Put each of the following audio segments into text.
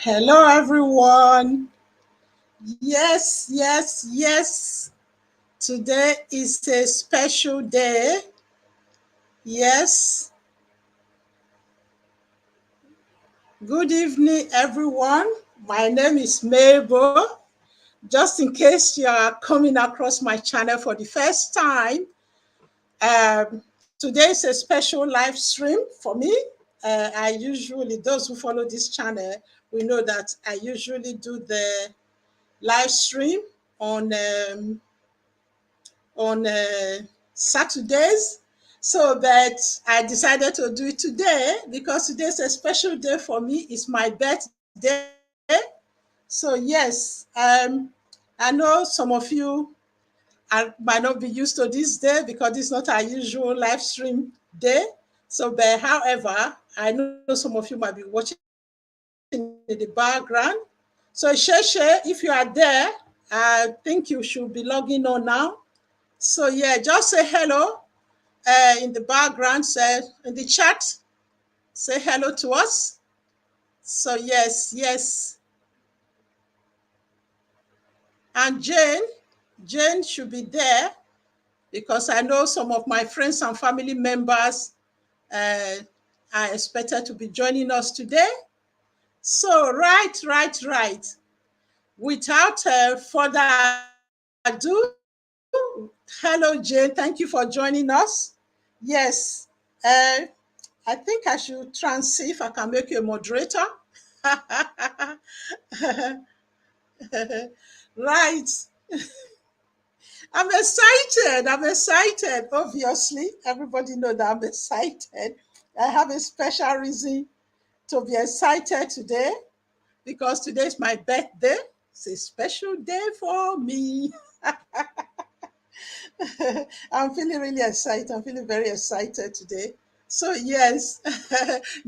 Hello, everyone. Yes, yes, yes. Today is a special day. Yes. Good evening, everyone. My name is Mabel. Just in case you are coming across my channel for the first time, um, today is a special live stream for me. Those who follow this channel, we know that I usually do the live stream on Saturdays. So that I decided to do it today because today is a special day for me. It's my birthday. So yes, I know some of you might not be used to this day because it's not our usual live stream day. So, but however, I know some of you might be watching in the background. So, Sheshe, if you are there, I think you should be logging on now. So, yeah, just say hello in the background, say in the chat, say hello to us. So, yes, yes. And Jane should be there because I know some of my friends and family members uh, are expected to be joining us today. So, right. Without further ado, hello, Jane. Thank you for joining us. Yes, I think I should try and see if I can make you a moderator. Right. I'm excited. Obviously, everybody knows that I'm excited. I have a special reason to be excited today because today is my birthday. It's a special day for me. I'm feeling really excited. I'm feeling very excited today. So yes,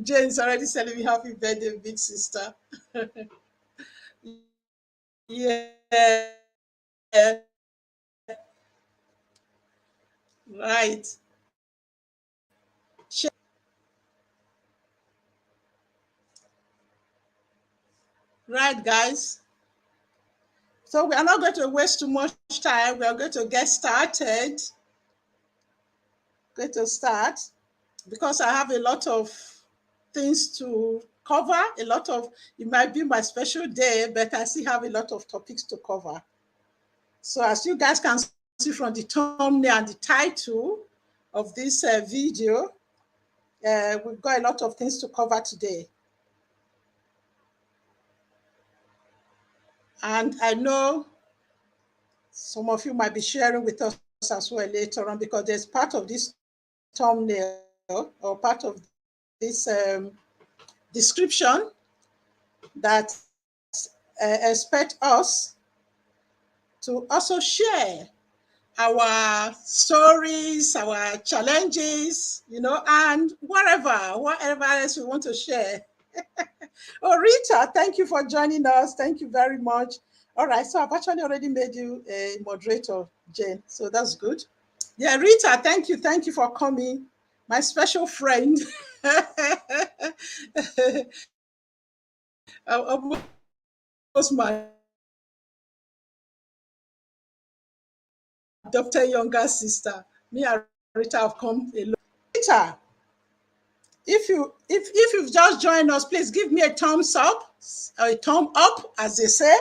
Jane's already telling me happy birthday, big sister. Yeah, right. Right, guys. So we are not going to waste too much time. We are going to get started. Going to start because I have a lot of things to cover. It might be my special day, but I still have a lot of topics to cover. So as you guys can see from the thumbnail and the title of this video, we've got a lot of things to cover today. And I know some of you might be sharing with us as well later on because there's part of this thumbnail or part of this description that expect us to also share our stories, our challenges, and whatever else we want to share. Oh, Rita, thank you for joining us. Thank you very much. All right, so I've actually already made you a moderator, Jane, so that's good. Yeah, Rita, thank you. Thank you for coming. My special friend. Almost my adopted younger sister. Me and Rita have come alone. Rita, if you've just joined us, please give me a thumbs up, a thumb up, as they say.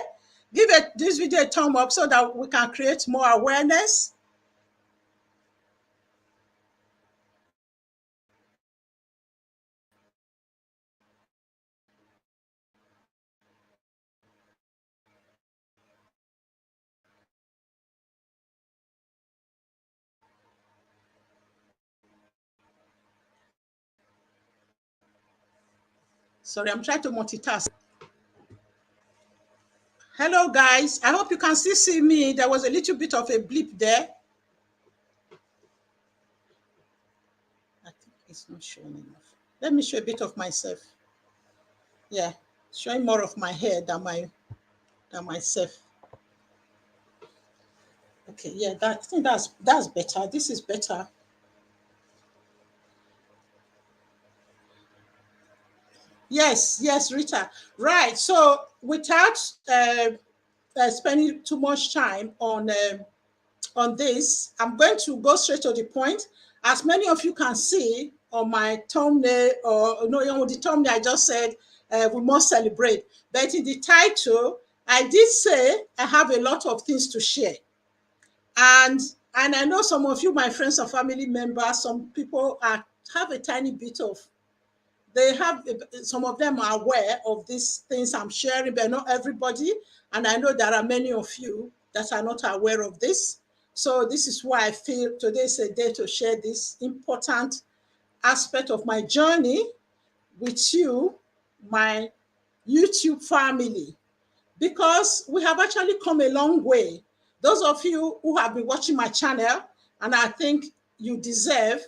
Give this video a thumb up so that we can create more awareness. Sorry, I'm trying to multitask. Hello, guys. I hope you can still see me. There was a little bit of a blip there. I think it's not showing enough. Let me show a bit of myself. Yeah, showing more of my hair than myself. Okay, yeah, I think that's better. This is better. Yes, yes, Rita. Right. So without spending too much time on this, I'm going to go straight to the point. As many of you can see on my thumbnail, or no, the thumbnail I just said, we must celebrate. But in the title, I did say I have a lot of things to share. And and I know some of you, my friends and family members, some people have a tiny bit of, they have, some of them are aware of these things I'm sharing, but not everybody. And I know there are many of you that are not aware of this. So this is why I feel today is a day to share this important aspect of my journey with you, my YouTube family, because we have actually come a long way. Those of you who have been watching my channel, and I think you deserve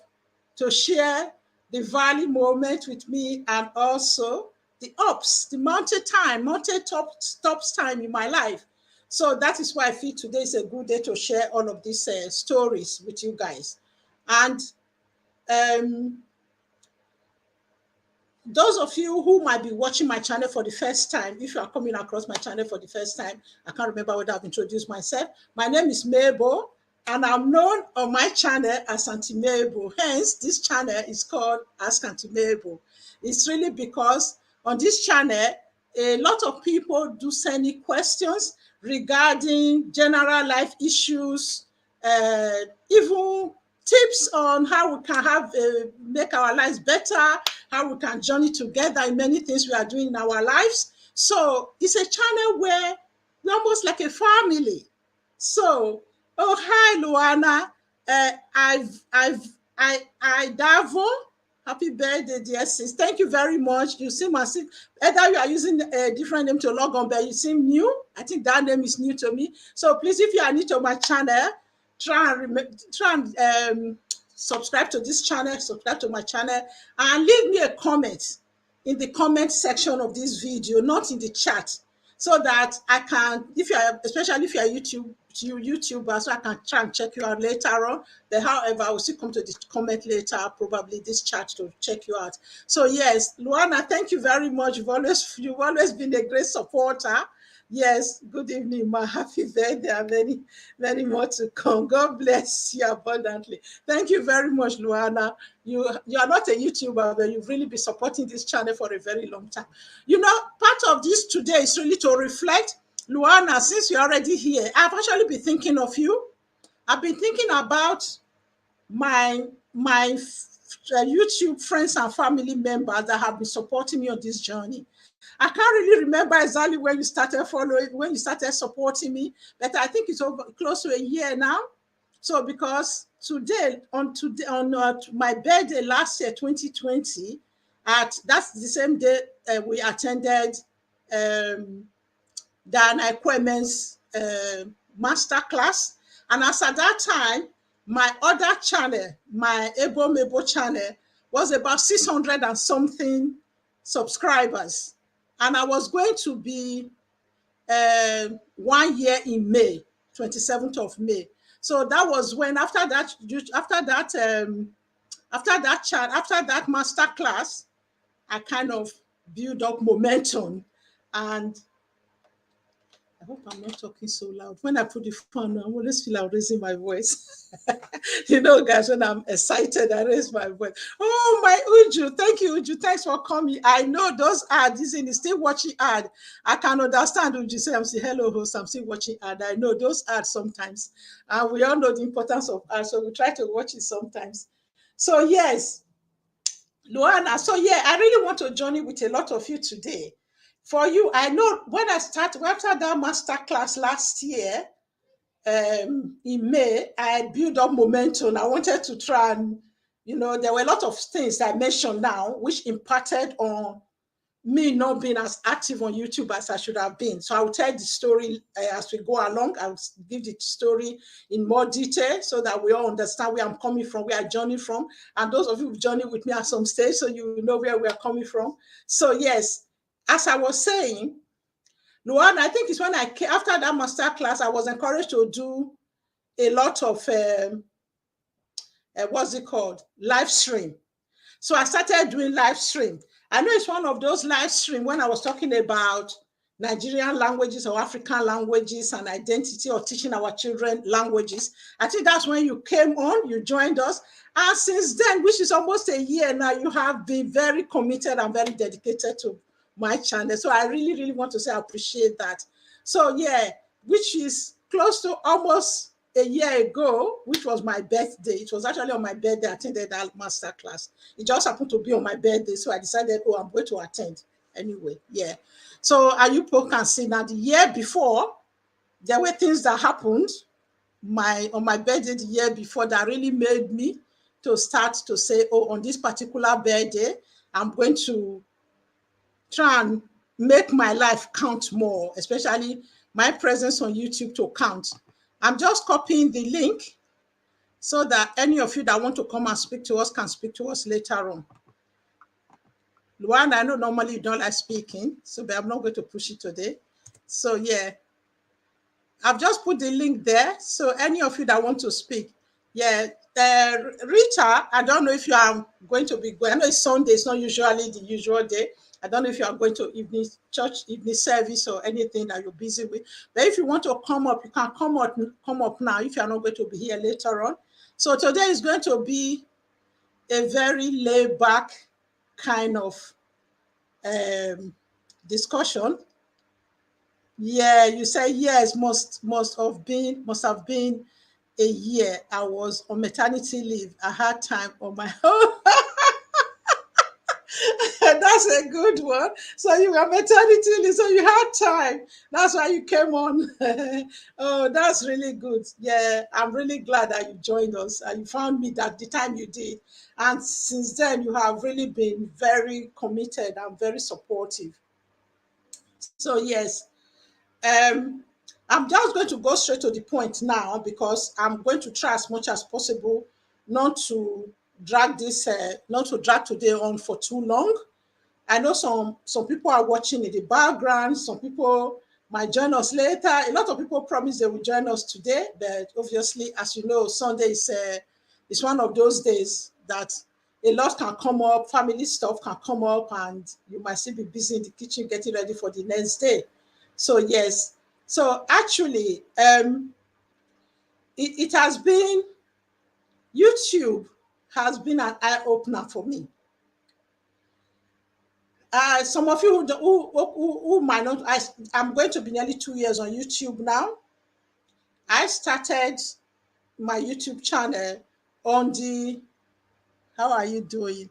to share the valley moment with me, and also the ups, the tops time in my life. So that is why I feel today is a good day to share all of these stories with you guys. And um, those of you who might be watching my channel for the first time, if you are coming across my channel for the first time, I can't remember whether I've introduced myself. My name is Mabel, and I'm known on my channel as Auntie Mabel. Hence, this channel is called Ask Auntie Mabel. It's really because on this channel, a lot of people do send me questions regarding general life issues, even tips on how we can have make our lives better, how we can journey together in many things we are doing in our lives. So it's a channel where we're almost like a family. So, oh hi Luana, I Davo. Happy birthday, dear sis. Thank you very much. You seem as if either you are using a different name to log on, but you seem new. I think that name is new to me. So please, if you are new to my channel, try and subscribe to this channel, subscribe to my channel, and leave me a comment in the comment section of this video, not in the chat, so that I can, if you are, especially if you are YouTuber, so I can try and check you out later on. But however, I will still come to the comment later, probably this chat, to check you out. So yes, Luana, thank you very much. You've always been a great supporter. Yes, good evening, my happy birthday, and many, many more to come. God bless you abundantly. Thank you very much, Luana. You are not a YouTuber, but you've really been supporting this channel for a very long time. You know, part of this today is really to reflect. Luana, since you're already here, I've actually been thinking of you. I've been thinking about my YouTube friends and family members that have been supporting me on this journey. I can't really remember exactly when you started following, when you started supporting me, but I think it's over close to a year now. So because today on my birthday last year, 2020, that's the same day we attended Dan Ekwemen's master class. And as at that time, my other channel, my Ebo Mebo channel, was about 600 and something subscribers. And I was going to be 1 year in May, 27th of May. So that was when, after that master class, I kind of built up momentum. And I hope I'm not talking so loud. When I put the phone on, I always feel I'm raising my voice. You know, guys, when I'm excited, I raise my voice. Oh, my Uju. Thank you, Uju. Thanks for coming. I know those ads, isn't it? Still watching ad. I can understand Uju say, I'm still, hello, host, I'm still watching ad. I know those ads sometimes. And we all know the importance of ads, so we try to watch it sometimes. So, yes, Luana, so yeah, I really want to journey with a lot of you today. For you, I know when I started, after that master class last year, in May, I built up momentum. I wanted to try and, there were a lot of things that I mentioned now, which impacted on me not being as active on YouTube as I should have been. So I will tell the story as we go along. I will give the story in more detail so that we all understand where I'm coming from, where I journeyed from. And those of you who've journeyed with me at some stage, so you know where we are coming from. So yes, as I was saying, Luan, I think it's when I came, after that master class, I was encouraged to do a lot of, what's it called? Live stream. So I started doing live stream. I know it's one of those live stream when I was talking about Nigerian languages or African languages and identity, or teaching our children languages. I think that's when you came on, you joined us. And since then, which is almost a year now, you have been very committed and very dedicated to my channel. So I really, really want to say I appreciate that. So yeah, which is close to almost a year ago, which was my birthday. It was actually on my birthday I attended that master class. It just happened to be on my birthday, so I decided, oh, I'm going to attend anyway. Yeah. So you people can see now, the year before, there were things that happened on my birthday the year before that really made me to start to say, oh, on this particular birthday, I'm going to try and make my life count more, especially my presence on YouTube to count. I'm just copying the link so that any of you that want to come and speak to us can speak to us later on. Luan, I know normally you don't like speaking, but I'm not going to push it today. So yeah, I've just put the link there. So any of you that want to speak, yeah. Rita, I don't know if you are going to be going. I know it's Sunday, it's not usually the usual day. I don't know if you are going to evening church, evening service, or anything that you're busy with. But if you want to come up, you can come up now if you are not going to be here later on. So today is going to be a very laid back kind of discussion. Yeah, you say yes, must have been a year. I was on maternity leave. I had time on my own. That's a good one. So you were maternity leave, so you had time. That's why you came on. Oh, that's really good. Yeah, I'm really glad that you joined us and you found me that the time you did. And since then, you have really been very committed and very supportive. So yes, I'm just going to go straight to the point now, because I'm going to try as much as possible not to drag today on for too long. I know some people are watching in the background. Some people might join us later. A lot of people promise they will join us today, but obviously, as you know, Sunday is one of those days that a lot can come up, family stuff can come up, and you might still be busy in the kitchen getting ready for the next day. So yes, so actually, it has been, YouTube has been an eye opener for me. Some of you who might not, I'm going to be nearly 2 years on YouTube now. I started my YouTube channel on the, how are you doing?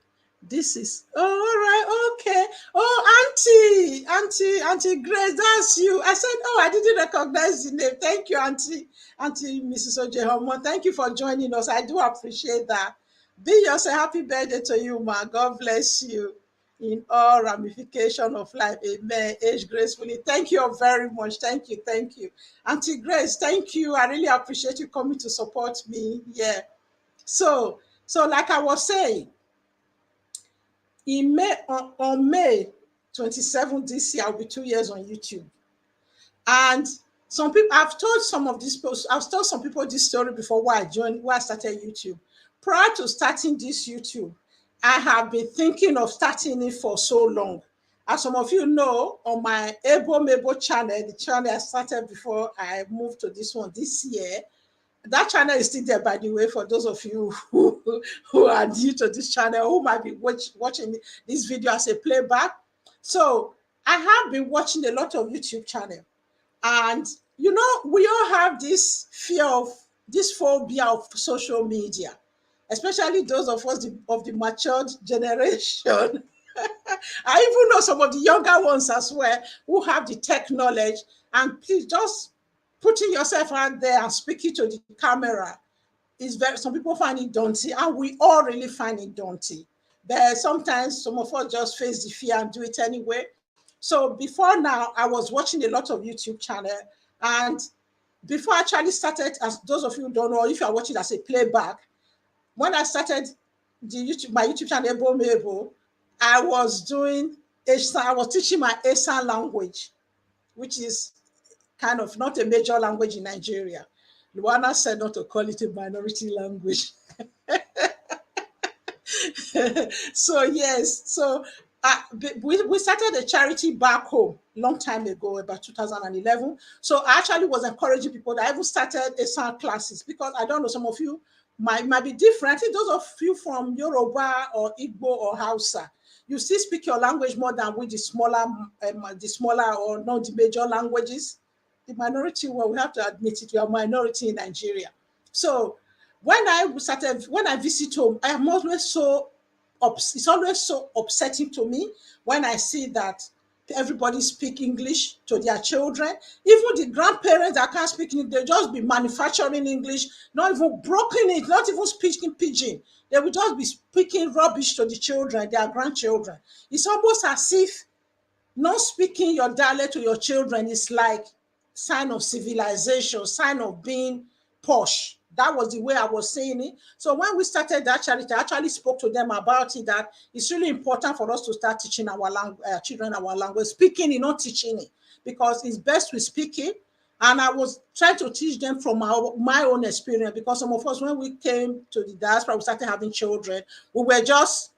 This is, oh, all right, okay. Oh, Auntie Grace, that's you. I said, oh, I didn't recognize the name. Thank you, Auntie Mrs. Ojehomo. Thank you for joining us. I do appreciate that. Be yourself. Happy birthday to you, ma. God bless you in all ramification of life. Amen. Age gracefully. Thank you very much. Thank you. Thank you. Auntie Grace, thank you. I really appreciate you coming to support me. Yeah. So like I was saying, in on May 27th this year, I'll be 2 years on YouTube. And some people, I've told some people this story before why I started YouTube. Prior to starting this YouTube, I have been thinking of starting it for so long. As some of you know, on my Ebo Mebo channel, the channel I started before I moved to this one this year, that channel is still there, by the way, for those of you who are new to this channel, who might be watching this video as a playback. So I have been watching a lot of YouTube channel. And, you know, we all have this phobia of social media, especially those of us of the matured generation. I even know some of the younger ones as well who have the tech knowledge. And please, just putting yourself out there and speaking to the camera is some people find it daunting, and we all really find it daunting. But sometimes some of us just face the fear and do it anyway. So before now, I was watching a lot of YouTube channel, and before I actually started, as those of you who don't know, if you are watching as a playback, when I started my YouTube channel, Ebo Mebo, I was teaching my Esan language, which is kind of not a major language in Nigeria. Luana said not to call it a minority language. So yes, we started a charity back home long time ago, about 2011. So I actually was encouraging people that I even started a sound classes, because I don't know, some of you might be different. I think those of you from Yoruba or Igbo or Hausa, you still speak your language more than with the smaller or not the major languages. The minority, well, we have to admit it, we are minority in Nigeria. So when I visit home, I am always so it's always so upsetting to me when I see that everybody speak English to their children. Even the grandparents that can't speak English, they just be manufacturing English, not even broken it, not even speaking pidgin. They will just be speaking rubbish to the children, their grandchildren. It's almost as if not speaking your dialect to your children is like sign of civilization, sign of being posh. That was the way I was saying it. So when we started that charity, I actually spoke to them about it, that it's really important for us to start teaching our children our language, speaking it, not teaching it, because it's best we speak it. And I was trying to teach them from my own experience, because some of us, when we came to the diaspora, we started having children, we were just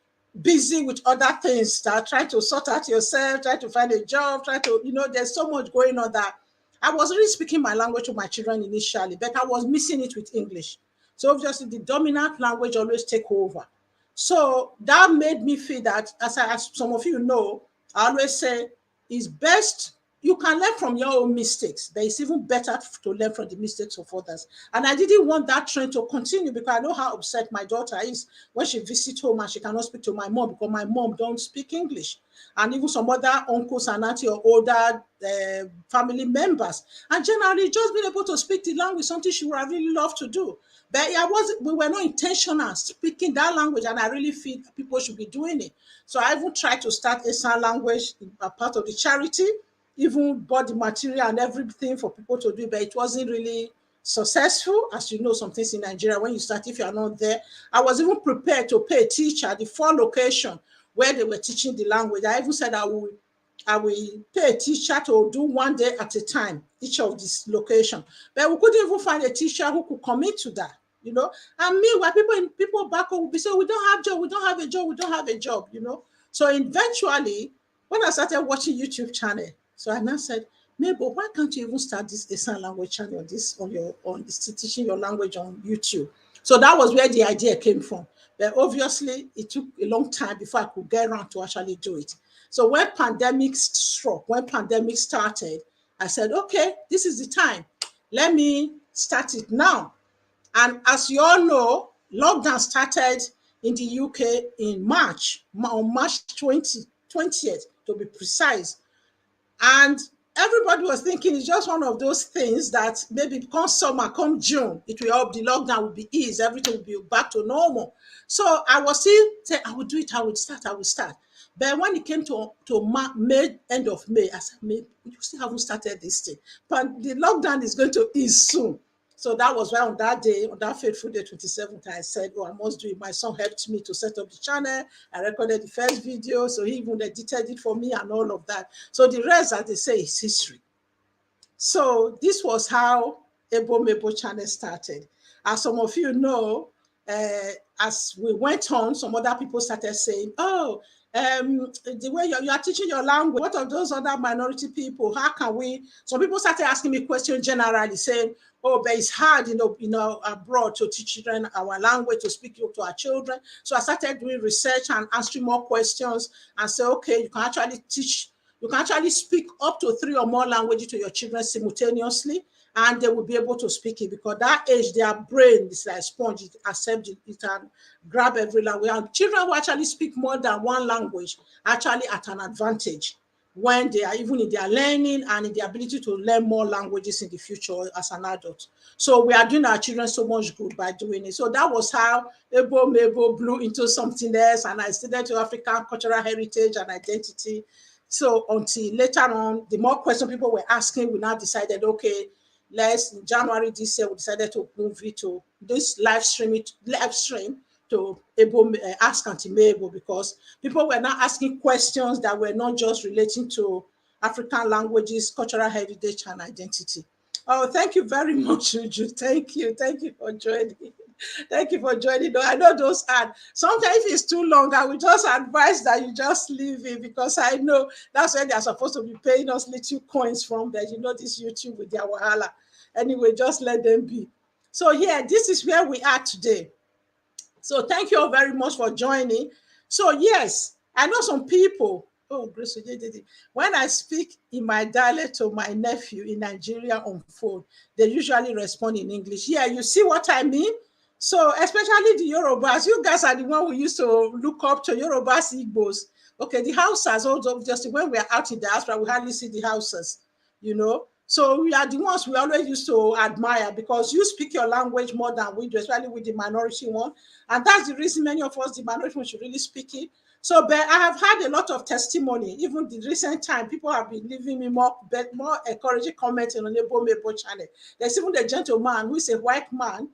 busy with other things, start trying to sort out yourself, try to find a job, try to, there's so much going on that I was really speaking my language to my children initially, but I was missing it with English. So obviously the dominant language always take over. So that made me feel that, as some of you know, I always say it's best, you can learn from your own mistakes, but it's even better to learn from the mistakes of others. And I didn't want that trend to continue, because I know how upset my daughter is when she visits home and she cannot speak to my mom, because my mom don't speak English. And even some other uncles and auntie or older family members. And generally, just being able to speak the language, something she would have really loved to do. But we were not intentional speaking that language, and I really feel people should be doing it. So I even tried to start a sign language, a part of the charity, even bought the material and everything for people to do, but it wasn't really successful. As you know, some things in Nigeria, when you start, if you are not there, I was even prepared to pay a teacher the 4 location where they were teaching the language. I even said I will pay a teacher to do 1 day at a time, each of this location. But we couldn't even find a teacher who could commit to that, And meanwhile, people back home will be saying, we don't have job, we don't have a job, we don't have a job. So eventually, when I started watching YouTube channel, so I now said, Mabel, why can't you even start this sign language channel, on teaching your language on YouTube? So that was where the idea came from. But obviously, it took a long time before I could get around to actually do it. So when pandemic struck, when pandemic started, I said, okay, this is the time. Let me start it now. And as you all know, lockdown started in the UK in March, on March 20th, to be precise. And everybody was thinking it's just one of those things that maybe come summer, come June, it will help, the lockdown will be eased, everything will be back to normal. So I was still saying, I will do it, I will start. But when it came to May, end of May, I said, May, you still haven't started this thing. But the lockdown is going to ease soon. So that was why on that day, on that fateful day, 27th, I said, oh, I must do it. My son helped me to set up the channel. I recorded the first video, so he even edited it for me and all of that. So the rest, as they say, is history. So this was how Ebo Mebo channel started. As some of you know, as we went on, some other people started saying, oh, the way you are teaching your language, what of those other minority people? How can we? Some people started asking me questions generally, saying, oh, but it's hard, abroad to teach children our language, to speak to our children. So I started doing research and answering more questions and say, okay, you can actually speak up to 3 or more languages to your children simultaneously, and they will be able to speak it, because that age, their brain is like a sponge, it accepts it and grab every language. And children who actually speak more than one language actually at an advantage when they are even in their learning and in the ability to learn more languages in the future as an adult. So we are doing our children so much good by doing it. So that was how Ebo Mebo blew into something else, and I studied to African cultural heritage and identity. So until later on, the more questions people were asking, we now decided, okay, in January this year, we decided to move it to this live stream to Ask Auntie Mabel, because people were now asking questions that were not just relating to African languages, cultural heritage, and identity. Oh, thank you very much, Uju. Thank you for joining. Thank you for joining. I know those ads. Sometimes if it's too long, I will just advise that you just leave it, because I know that's where they're supposed to be paying us little coins from. That you know this YouTube with their wahala. Anyway, just let them be. So here, this is where we are today. So thank you all very much for joining. So yes, I know some people. Oh, Grace, when I speak in my dialect to my nephew in Nigeria on phone, they usually respond in English. Yeah, you see what I mean? So especially the Yorubas, you guys are the one who used to look up to Yorubas, Igbos. Okay, the Hausas also, just when we are out in the diaspora, we hardly see the Hausas, you know. So we are the ones we always used to admire, because you speak your language more than we do, especially with the minority one. And that's the reason many of us, the minority one, should really speak it. So, but I have had a lot of testimony. Even the recent time, people have been leaving me more encouraging comments on the Mebo channel. There's even the gentleman who is a white man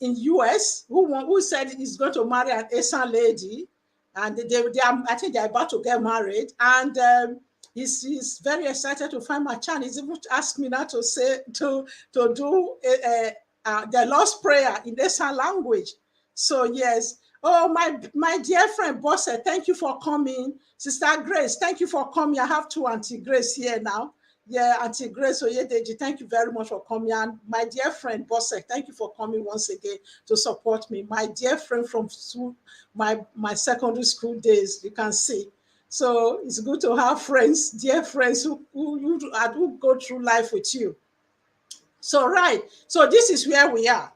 in US who said he's going to marry an Asian lady, and I think they're about to get married, and he's very excited to find my channel. He's even asked me now to do the Lord's Prayer in Asian language. So yes. Oh, my dear friend Bosse, thank you for coming. Sister Grace, thank you for coming. I have two Auntie Grace here now. Yeah, Auntie Grace Oyedeji, thank you very much for coming. And my dear friend Bosse, thank you for coming once again to support me. My dear friend from school, my secondary school days, you can see. So it's good to have friends, dear friends who go through life with you. So right, so this is where we are.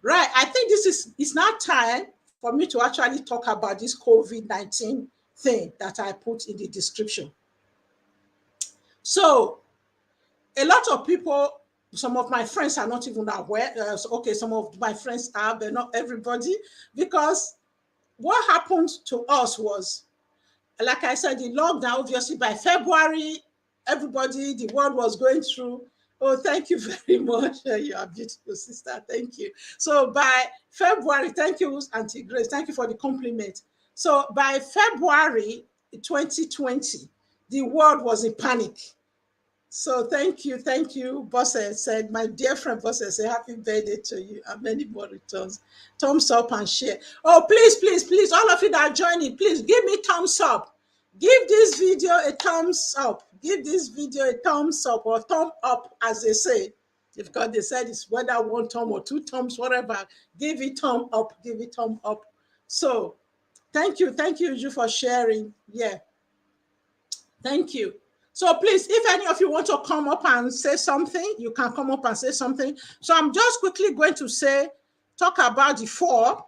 Right, I think it's now time for me to actually talk about this COVID-19 thing that I put in the description. So a lot of people, some of my friends are not even aware. Okay, some of my friends are, but not everybody, because what happened to us was, like I said, the lockdown, obviously by February, everybody, the world was going through. Oh, thank you very much. You are beautiful, sister. Thank you. So by February, thank you, Auntie Grace. Thank you for the compliment. So by February 2020, the world was in panic. So thank you. Bosse said, my dear friend Bosse said, happy birthday to you and many more returns. Thumbs up and share. Oh, please, all of you that are joining, please give me thumbs up. Give this video a thumbs up. Give this video a thumbs up, or thumb up, as they say. Because they said it's whether one thumb or two thumbs, whatever. Give it thumb up. Give it thumb up. So thank you, you for sharing. Yeah. Thank you. So please, if any of you want to come up and say something, you can come up and say something. So I'm just quickly going to talk about the four.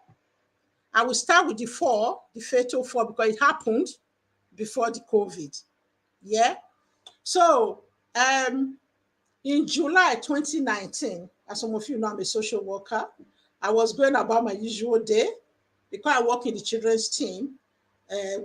I will start with the four, the fatal four, because it happened before the COVID. Yeah. So in July 2019, as some of you know, I'm a social worker. I was going about my usual day because I work in the children's team.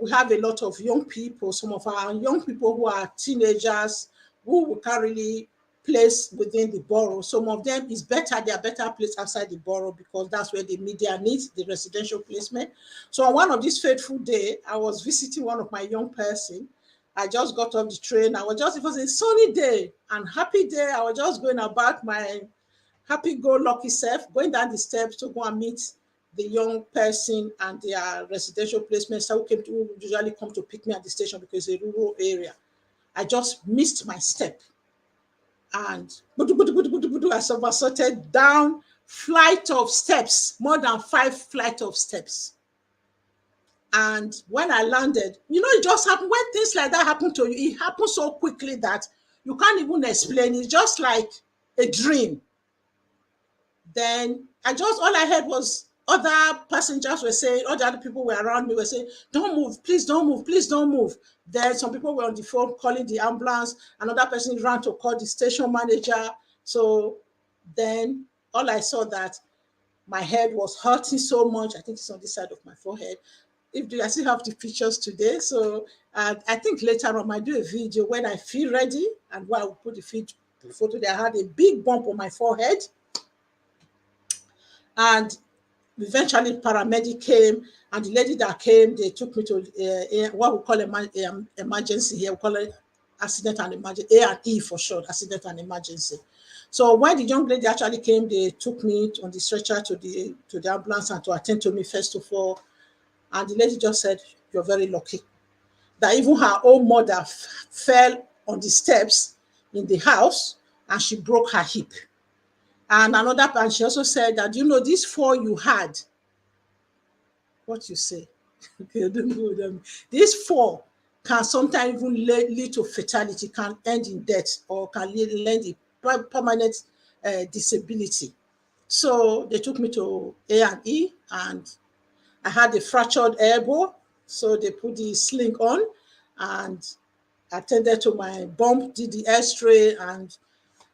We have a lot of young people, some of our young people who are teenagers, who we can't really place within the borough. Some of them is better, they are better placed outside the borough, because that's where the media needs the residential placement. So on one of these fateful days, I was visiting one of my young person. I just got off the train. It was a sunny day and happy day. I was just going about my happy-go-lucky self, going down the steps to go and meet the young person and their residential placement staff who usually come to pick me at the station, because it's a rural area. I just missed my step. And I somersaulted down flight of steps, more than 5 flights of steps. And when I landed, it just happened. When things like that happen to you, it happens so quickly that you can't even explain. It's just like a dream. Then all I heard was other passengers were saying, all the other people were around me were saying, don't move, please don't move, please don't move. Then some people were on the phone calling the ambulance. Another person ran to call the station manager. So then all I saw that my head was hurting so much. I think it's on this side of my forehead. I still have the pictures today. So I think later on I might do a video when I feel ready, and while I will put the photo there, I had a big bump on my forehead. And eventually paramedic came, and the lady that came, they took me to what we call emergency here. We call it accident and emergency, A&E for short, accident and emergency. So when the young lady actually came, they took me on the stretcher to the ambulance and to attend to me first of all. And the lady just said, "You're very lucky that even her own mother fell on the steps in the house and she broke her hip." And and she also said that, "You know, these four you had," what you say? Okay, I don't know what that means. These four can sometimes even lead to fatality, can end in death, or can lead in permanent disability. So they took me to A&E, and I had a fractured elbow. So they put the sling on and attended to my bump, did the x-ray, and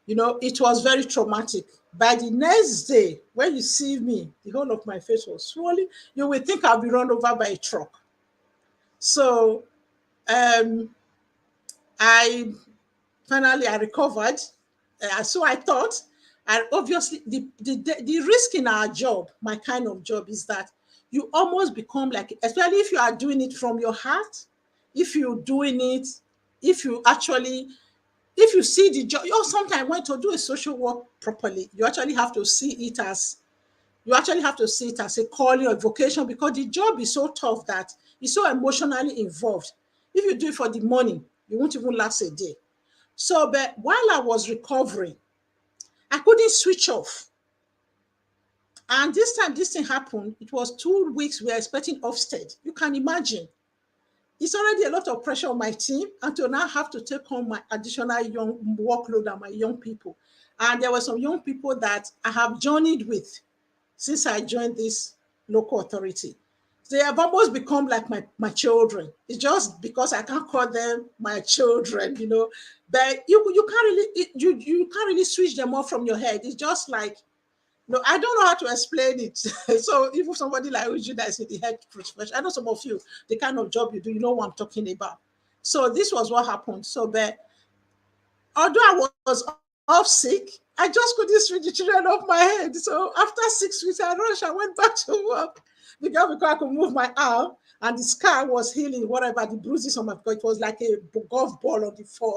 it was very traumatic. By the next day, when you see me, the whole of my face was swollen. You will think I'll be run over by a truck. So I finally recovered. So I thought, and obviously the risk in our job, my kind of job, is that you almost become like, especially if you are doing it from your heart, if you're doing it, if you see the job, sometimes when to do a social work properly, you actually have to see it as a calling or vocation, because the job is so tough that it's so emotionally involved. If you do it for the money, you won't even last a day. So, but while I was recovering, I couldn't switch off. And this time this thing happened, it was 2 weeks we were expecting Ofsted. You can imagine. It's already a lot of pressure on my team, and to now have to take on my additional young workload and my young people. And there were some young people that I have journeyed with since I joined this local authority. They have almost become like my children. It's just because I can't call them my children, But you can't really you can't really switch them off from your head. It's just like, no, I don't know how to explain it. So even somebody like Uju that is in the head profession, I know some of you, the kind of job you do, you know what I'm talking about. So this was what happened. So, but although I was off sick, I just couldn't switch the children off my head. So after 6 weeks, I went back to work because I could move my arm, and the scar was healing, whatever, the bruises on my forehead. It was like a golf ball on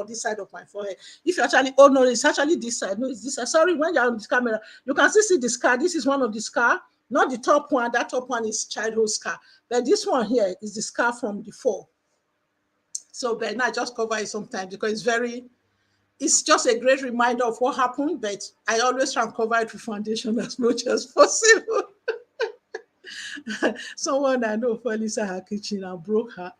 this side of my forehead. If you actually, oh no, it's actually this side. No, it's this side. Sorry, when you're on this camera, you can still see the scar. This is one of the scar, not the top one. That top one is childhood scar. But this one here is the scar from the fall. So then I just cover it sometimes because it's just a great reminder of what happened, but I always try and cover it with foundation as much as possible. Someone I know fell inside her kitchen and broke her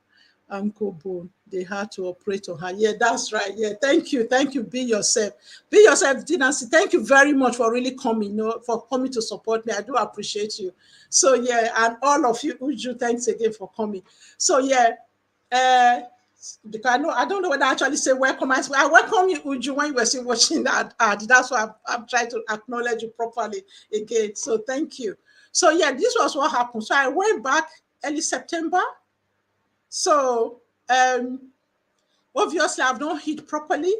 ankle bone. They had to operate on her. Yeah, that's right. Yeah, thank you. Thank you. Be yourself. Be yourself, Dinancy. Thank you very much for really coming, for coming to support me. I do appreciate you. So, yeah, and all of you, Uju, thanks again for coming. So, yeah, because I don't know whether I actually say welcome. I welcome you, Uju, when you were still watching that ad. That's why I'm trying to acknowledge you properly again. So thank you. So yeah, this was what happened. So I went back early September. So obviously I've not hit properly,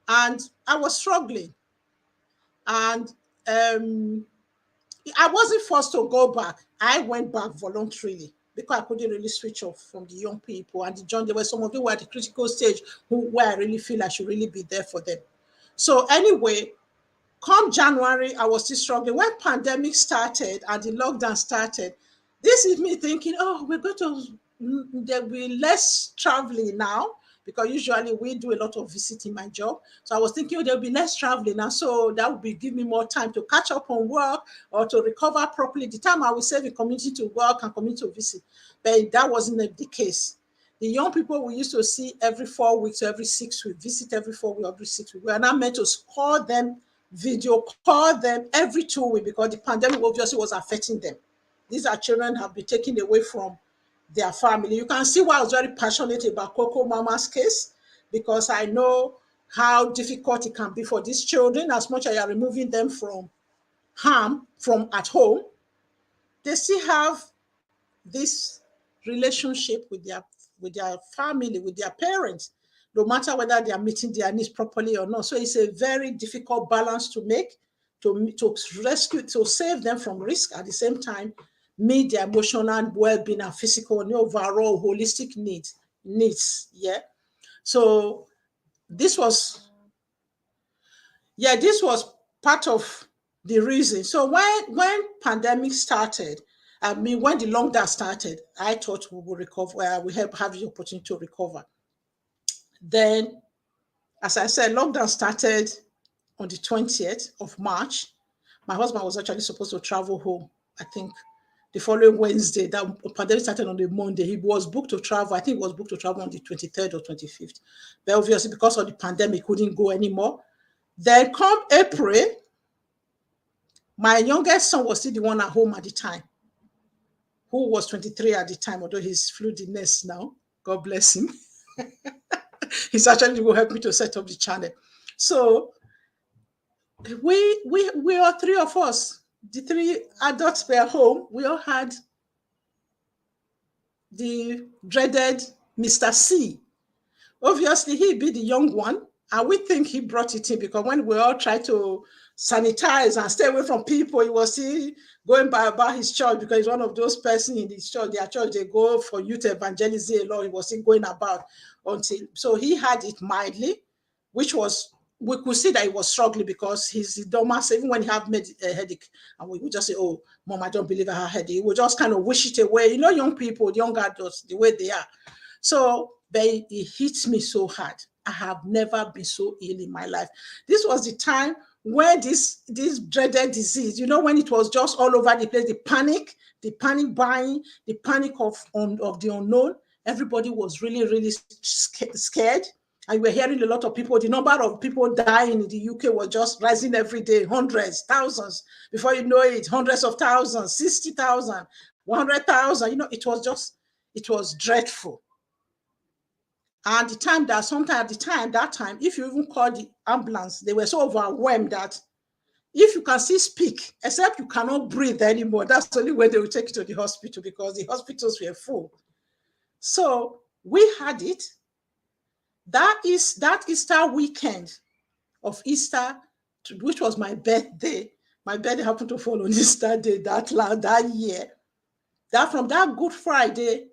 and I was struggling. And I wasn't forced to go back. I went back voluntarily because I couldn't really switch off from the young people and the John. There were some of them who were at the critical stage where I really feel I should really be there for them. So anyway, come January, I was still struggling. When pandemic started and the lockdown started, this is me thinking, oh, there'll be less traveling now, because usually we do a lot of visiting my job. So I was thinking, oh, there'll be less traveling now. So that would give me more time to catch up on work or to recover properly. The time I will save in community to work and community to visit. But that wasn't the case. The young people we used to see every 4 weeks or every 6 weeks, visit every 4 weeks, every 6 weeks. We are now meant to call them, video call them every 2 weeks, because the pandemic obviously was affecting them. These are children have been taken away from their family. You can see why I was very passionate about Coco Mama's case, because I know how difficult it can be for these children. As much as you are removing them from harm from at home, they still have this relationship with their family, with their parents, no matter whether they are meeting their needs properly or not. So it's a very difficult balance to make, to rescue, to save them from risk, at the same time meet their emotional well-being and physical and overall holistic needs. Yeah. So this was part of the reason. So when pandemic started, I mean, when the lockdown started, I thought we would recover. We have the opportunity to recover. Then, as I said, lockdown started on the 20th of March. My husband was actually supposed to travel home, I think, the following Wednesday. That pandemic started on the Monday. He was booked to travel. I think he was booked to travel on the 23rd or 25th. But obviously, because of the pandemic, he couldn't go anymore. Then come April, my youngest son was still the one at home at the time, who was 23 at the time, although he's flew the nest now. God bless him. He's actually will help me to set up the channel. So we all three of us, the three adults were home. We all had the dreaded Mr. C. Obviously, he be the young one, and we think he brought it in because when we all tried to sanitize and stay away from people, he was still going by about his church because he's one of those persons in his church. Their church, they go for youth evangelism a lot. He was still going about until, so he had it mildly, which was, we could see that he was struggling because his dormant, even when he had made a headache, and we would just say, "Oh, mom, I don't believe I have a headache." He would just kind of wish it away. You know, young people, young adults, the way they are. So but it hits me so hard. I have never been so ill in my life. This was the time where this dreaded disease, you know, when it was just all over the place, the panic buying, the panic of the unknown. Everybody was really, really scared. And we're hearing a lot of people, the number of people dying in the UK was just rising every day, hundreds, thousands. Before you know it, hundreds of thousands, 60,000, 100,000. You know, it was dreadful. And the time that sometimes at the time, that time, if you even call the ambulance, they were so overwhelmed that if you can still speak, except you cannot breathe anymore, that's the only way they will take you to the hospital because the hospitals were full. So we had it. That Easter weekend of Easter, which was my birthday. My birthday happened to fall on Easter day that year. That from that Good Friday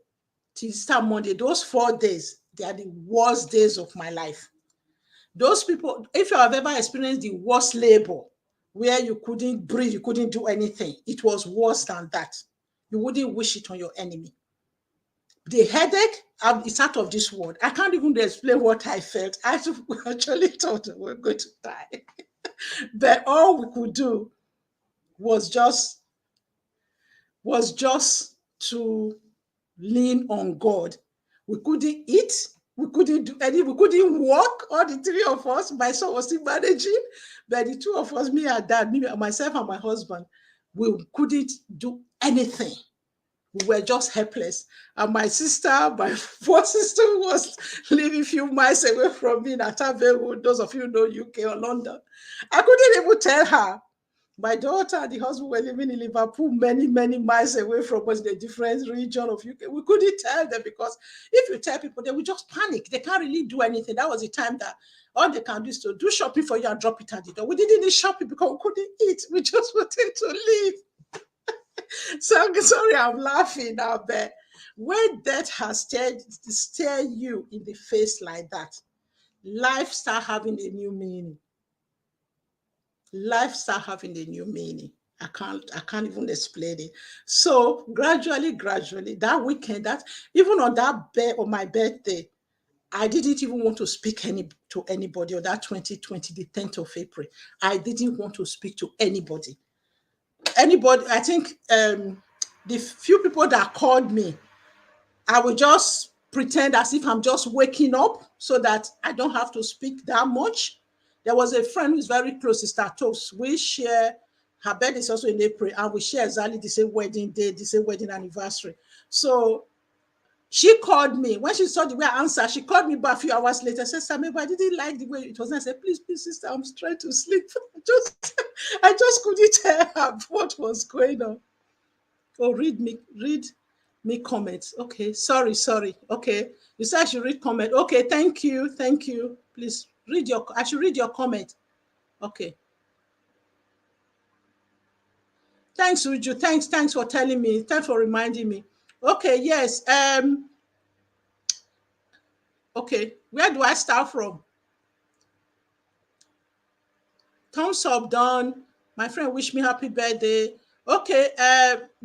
to Easter Monday, those 4 days, they are the worst days of my life. Those people, if you have ever experienced the worst labor, where you couldn't breathe, you couldn't do anything, it was worse than that. You wouldn't wish it on your enemy. The headache, it's out of this world. I can't even explain what I felt. I actually thought we were going to die. But all we could do was just to lean on God. We couldn't eat, we couldn't do any, we couldn't walk, all the three of us. My son was still managing, but the two of us, me and dad, myself and my husband, we couldn't do anything. We were just helpless. And my fourth sister was living a few miles away from me in Atabewu. Those of you know UK or London. I couldn't even tell her. My daughter and the husband were living in Liverpool, many, many miles away from us in a different region of UK. We couldn't tell them because if you tell people, they will just panic. They can't really do anything. That was the time that all they can do is to do shopping for you and drop it at the door. We didn't need shopping because we couldn't eat. We just wanted to leave. So I'm sorry, I'm laughing now, but when death has stared you in the face like that, life start having a new meaning. Life start having a new meaning. I can't even explain it. So gradually, that weekend, that even on my birthday, I didn't even want to speak to anybody on that 2020, the 10th of April. I didn't want to speak to anybody. I think the few people that called me, I would just pretend as if I'm just waking up so that I don't have to speak that much. There was a friend who's very close, Sister Toast. We share, her birthday is also in April, and we share exactly the same wedding day, the same wedding anniversary. So she called me. When she saw the way I answered, she called me back a few hours later. Said, "Sammy, but I didn't like the way it was." And I said, please, sister, I'm trying to sleep. I just couldn't tell her what was going on. Oh, read me comments. Okay, sorry. Okay, you said I should read comment. Okay, thank you. Please I should read your comment. Okay. Thanks, Uju. Thanks for telling me. Thanks for reminding me. Okay, yes. Okay, where do I start from? Thumbs up done. My friend wish me happy birthday. Okay,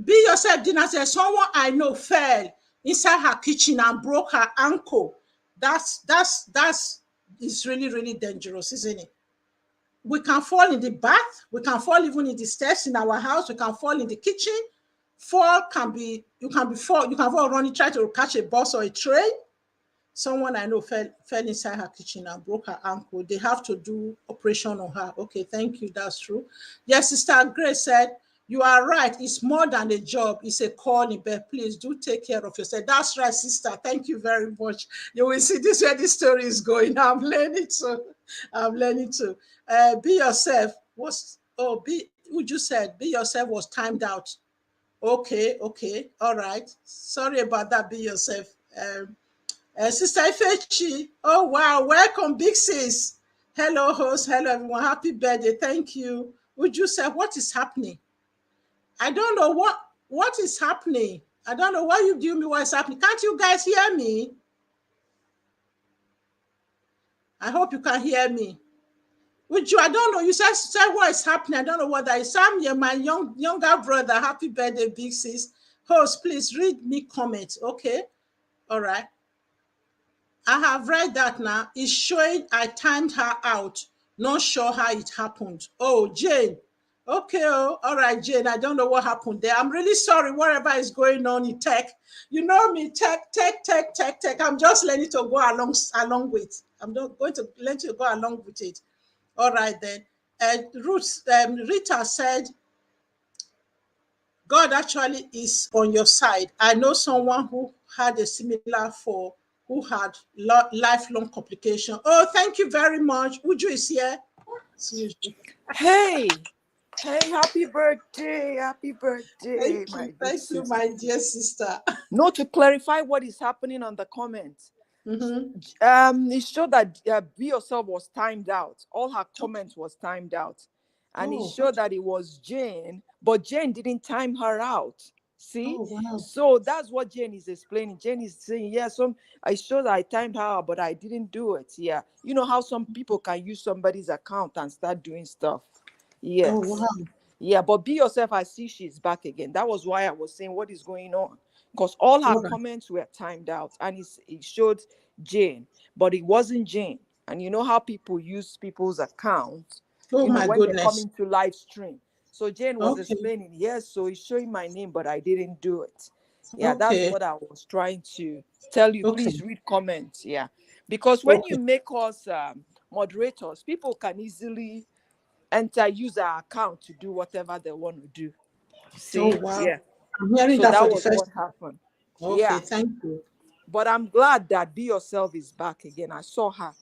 be yourself. Dina said someone I know fell inside her kitchen and broke her ankle. That's is really, really dangerous, isn't it? We can fall in the bath, we can fall even in the steps in our house, we can fall in the kitchen. Fall can be, you can fall running, try to catch a bus or a train. Someone I know fell inside her kitchen and broke her ankle. They have to do operation on her. Okay, thank you. That's true. Yes, Sister Grace said, you are right. It's more than a job. It's a calling, but please do take care of yourself. That's right, sister. Thank you very much. You will see this where this story is going. I'm learning to. I'm learning to. Be yourself. Would you said be yourself was timed out. Okay, okay. All right. Sorry about that. Be yourself. Sister Ifechi, oh wow, welcome, big sis. Hello, host. Hello, everyone. Happy birthday. Thank you. Would you say what is happening? I don't know what is happening. I don't know why you do me what is happening. Can't you guys hear me? I hope you can hear me. Would you? I don't know. You said what is happening. I don't know what that is. Sam, you're my younger brother. Happy birthday, big sis. Host, please read me comments. Okay. All right. I have read that now. It's showing I timed her out. Not sure how it happened. Oh, Jane. Okay, oh, all right, Jane. I don't know what happened there. I'm really sorry, whatever is going on in tech. You know me, tech. I'm just learning to go along with. I'm not going to learn to go along with it. All right, then. Rita said, God actually is on your side. I know someone who had a similar who had lifelong complication. Oh, thank you very much. Uju is here. Hey, happy birthday, Thank you, my dear sister. No, to clarify what is happening on the comments. It showed that Be Yourself was timed out. All her comments was timed out. And it showed that it was Jane, but Jane didn't time her out. See? Oh, wow. So that's what Jane is explaining. Jane is saying, yeah, I showed that I timed her out, but I didn't do it. Yeah. You know how some people can use somebody's account and start doing stuff. Yes. Oh, wow. Yeah, but Be Yourself, I see she's back again. That was why I was saying what is going on. Because all her comments were timed out and it showed Jane, but it wasn't Jane. And you know how people use people's accounts when they're coming to live stream. So Jane was explaining, yes, so it's showing my name, but I didn't do it. Yeah, that's what I was trying to tell you. Please read comments. Yeah, because when you make us moderators, people can easily use our account to do whatever they want to do. See? Oh, wow. Yeah. I'm hearing that for the first what happened. Okay, yeah. Thank you. But I'm glad that Be Yourself is back again. I saw her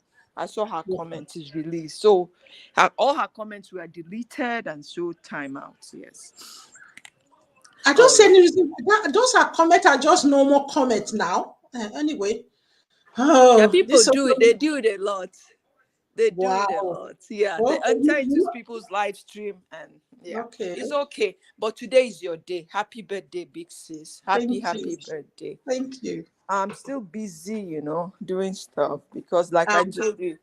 comment is released. So all her comments were deleted and so timeouts. Yes. I don't say anything. Those are comments are just normal comments now. Anyway. Oh, yeah, people do it. They do it a lot. They do it a lot. Yeah. They enter into people's live stream and yeah. It's okay. But today is your day. Happy birthday, big sis. Happy birthday. Thank you. I'm still busy, doing stuff because like I told you,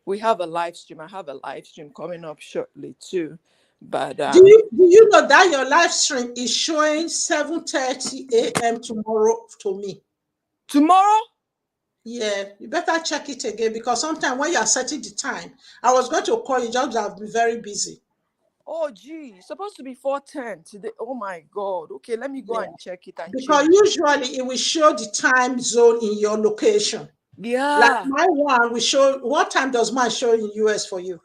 we have a live stream. I have a live stream coming up shortly too. But do you know that your live stream is showing 7:30 a.m. tomorrow to me? Tomorrow? Yeah, you better check it again because sometimes when you are setting the time, I was going to call you, just I've been very busy. Oh, gee, it's supposed to be 4:10 today. Oh my God. Okay, let me go and check it. Because usually it will show the time zone in your location. Yeah. Like my one will show, what time does mine show in US for you?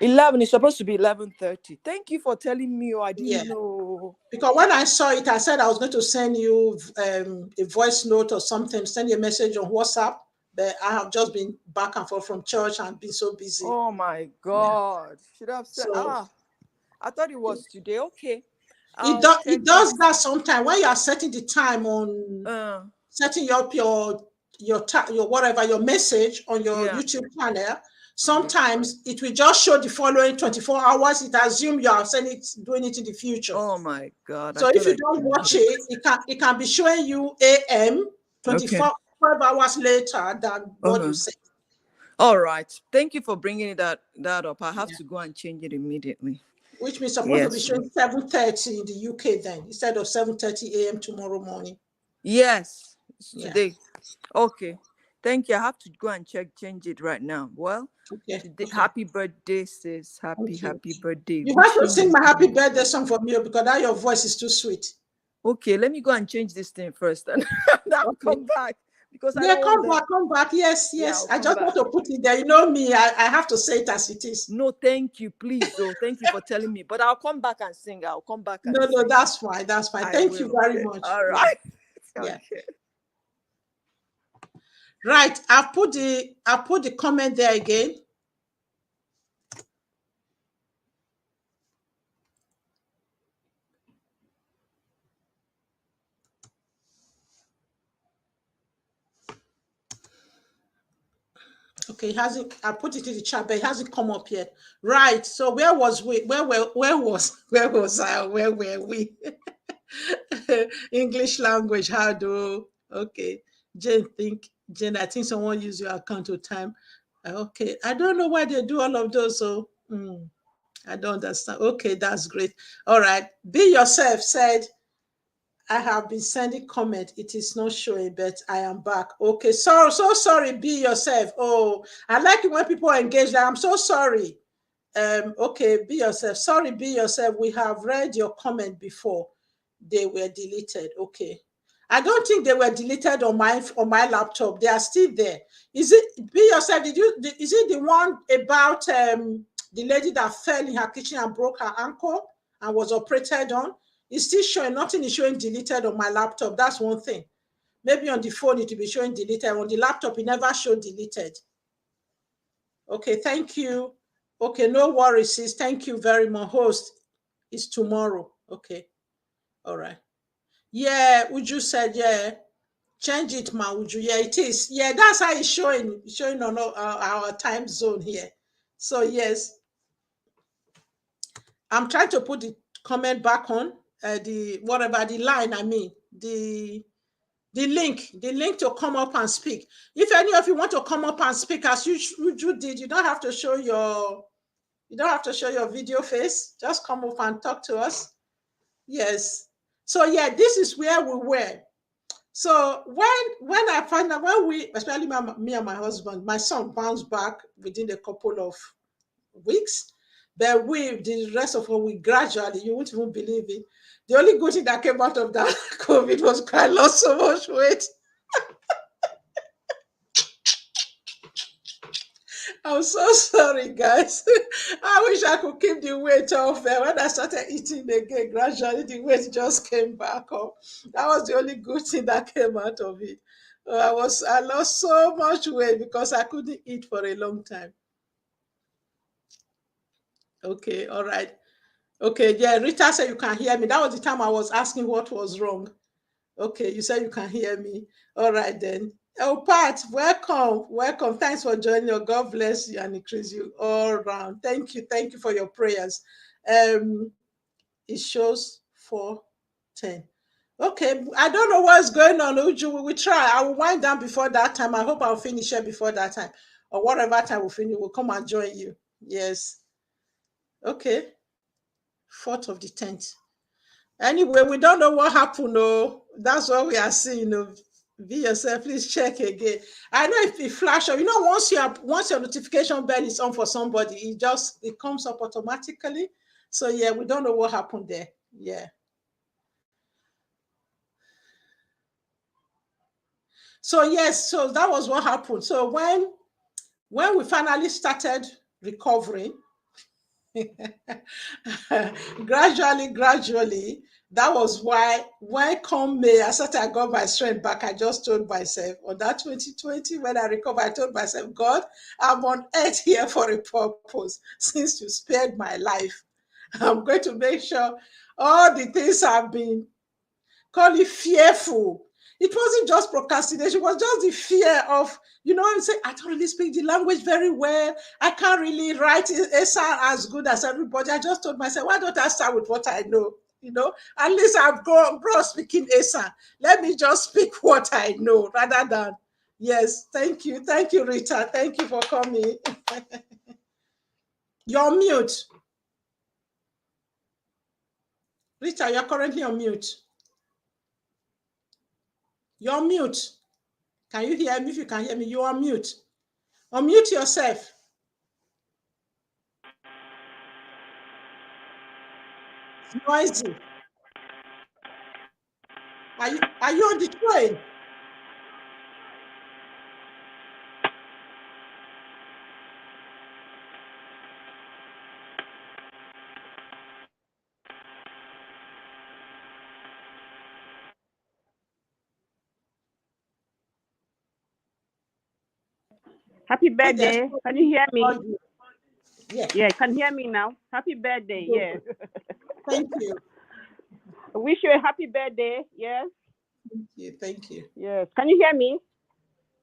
11. It's supposed to be 11:30. Thank you for telling me. I didn't know. Because when I saw it, I said I was going to send you a voice note or something, send you a message on WhatsApp. But I have just been back and forth from church and been so busy. Oh my God. Should have said, I thought it was today. Okay. It does that sometimes when you are setting the time on setting up your whatever, your message on your YouTube channel. Sometimes it will just show the following 24 hours. It assumes you are doing it in the future. Oh my God. So if you don't watch it, it can be showing you AM 12 hours later than what you said. All right. Thank you for bringing that up. I have to go and change it immediately. Which means supposed to be showing 7:30 in the UK then, instead of 7:30 a.m. tomorrow morning. Yes, it's today. Okay. Thank you. I have to go and change it right now. Well, today, happy birthday, sis. Happy birthday. You have to sing my happy birthday song for me because that your voice is too sweet. Okay, let me go and change this thing first, and I'll come back. Because come back. Yes. Yeah, I just want to put it there. You know me, I have to say it as it is. No, thank you, please. Oh, thank you for telling me. But I'll come back and sing. I'll come back and sing. No, that's fine. Thank you very much. All right. Yeah. Right. I'll put the comment there again. Okay, I put it in the chat, but it hasn't come up yet. Right. So where was we? Where was I? Where were we? English language, how do? Okay. Jane, I think someone used your account to time. Okay. I don't know why they do all of those. So I don't understand. Okay, that's great. All right. Be Yourself said, I have been sending comment. It is not showing, but I am back. Okay, so sorry. Be Yourself. Oh, I like it when people are engaged. I'm so sorry. Okay, Be Yourself. Sorry, Be Yourself. We have read your comment before. They were deleted. Okay, I don't think they were deleted on my laptop. They are still there. Is it Be Yourself? Is it the one about the lady that fell in her kitchen and broke her ankle and was operated on? It's still showing. Nothing is showing deleted on my laptop. That's one thing. Maybe on the phone it will be showing deleted. On the laptop it never showed deleted. Okay, thank you. Okay, no worries, sis. Thank you very much. Host is tomorrow. Okay, all right. Yeah, Uju said, yeah, change it, ma, Uju. Yeah, it is. Yeah, that's how it's showing. It's showing on our time zone here. So yes, I'm trying to put the comment back on the line. I mean the link to come up and speak. If any of you want to come up and speak, as you did, you don't have to show your video face. Just come up and talk to us. Yes. So yeah, this is where we were. So when I find out, when we, especially me and my husband, my son bounced back within a couple of weeks, but the rest of us, we gradually, you won't even believe it. The only good thing that came out of that COVID was I lost so much weight. I'm so sorry, guys. I wish I could keep the weight off. When I started eating again, gradually the weight just came back up. That was the only good thing that came out of it. I lost so much weight because I couldn't eat for a long time. Okay, all right. Okay, yeah, Rita said you can hear me. That was the time I was asking what was wrong. Okay, you said you can hear me. All right then. Oh, Pat, welcome. Thanks for joining us. God bless you and increase you all around. Thank you for your prayers. It shows 4:10. Okay, I don't know what's going on, Uju. We will try. I will wind down before that time. I hope I'll finish it before that time, or whatever time we finish. We'll come and join you. Yes. Okay. 4th of the 10th. Anyway, we don't know what happened. No, that's what we are seeing. No. Be Yourself, please check again. I know if it flash up, once your notification bell is on for somebody, it comes up automatically. So yeah, we don't know what happened there. Yeah. So yes, so that was what happened. So when we finally started recovering, gradually, that was why when come May, I got my strength back. I just told myself on that 2020, when I recovered, I told myself, God, I'm on earth here for a purpose. Since you spared my life, I'm going to make sure all the things I've been calling fearful. It wasn't just procrastination, it was just the fear of, I'm saying, I don't really speak the language very well. I can't really write ESA as good as everybody. I just told myself, why don't I start with what I know? At least I've grown speaking ESA. Let me just speak what I know rather than, Yes, thank you. Thank you, Rita. Thank you for coming. You're mute. Rita, you're currently on mute. You're mute. Can you hear me? If you can hear me, you're on mute. Unmute yourself. It's noisy. Are you on the train? Happy birthday. Can you hear me? Yeah. Yeah, can hear me now. Happy birthday. Yeah. Thank you. I wish you a happy birthday. Yes. Thank you. Thank you. Yes. Can you hear me?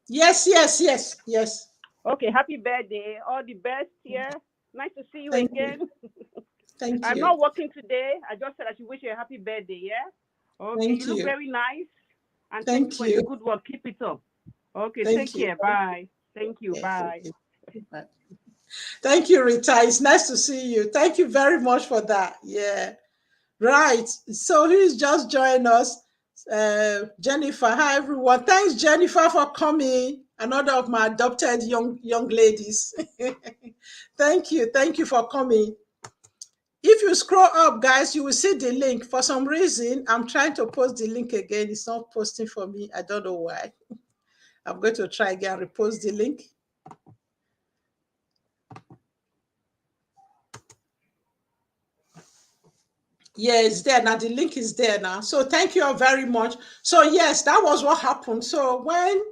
Yes, yes, yes, yes. Okay, happy birthday. All the best here. Nice to see you Thank again. You. Thank I'm you. not working today. I just said I should wish you a happy birthday, yeah? Okay, Thank you look you. very nice. And Thank thank you for you. the good work. Keep it up. Okay, take care. Bye. Thank you. Yeah, Bye. thank you. Bye. Thank you, Rita. It's nice to see you. Thank you very much for that. Yeah. Right. So who's just joined us? Jennifer. Hi, everyone. Thanks, Jennifer, for coming. Another of my adopted young ladies. Thank you. Thank you for coming. If you scroll up, guys, you will see the link. For some reason, I'm trying to post the link again. It's not posting for me. I don't know why. I'm going to try again, repost the link. Yeah, it's there now. The link is there now. So thank you all very much. So yes, that was what happened. So when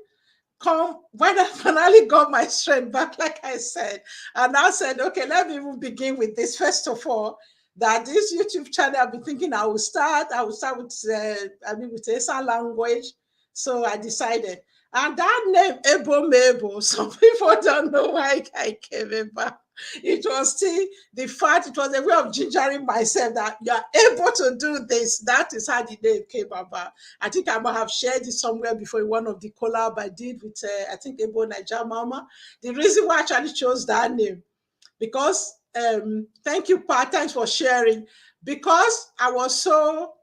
I finally got my strength back, like I said, and I said, okay, let me even begin with this. First of all, that this YouTube channel, I've been thinking I will start with, with Esa language. So I decided. And that name, Ebo Mebo, some people don't know why I came about. It was still the fact, it was a way of gingering myself that you are able to do this. That is how the name came about. I think I might have shared it somewhere before in one of the collab I did with, I think, Ebo NAIJA Mama. The reason why I actually chose that name, because, thank you, Pa, thanks for sharing. Because I was so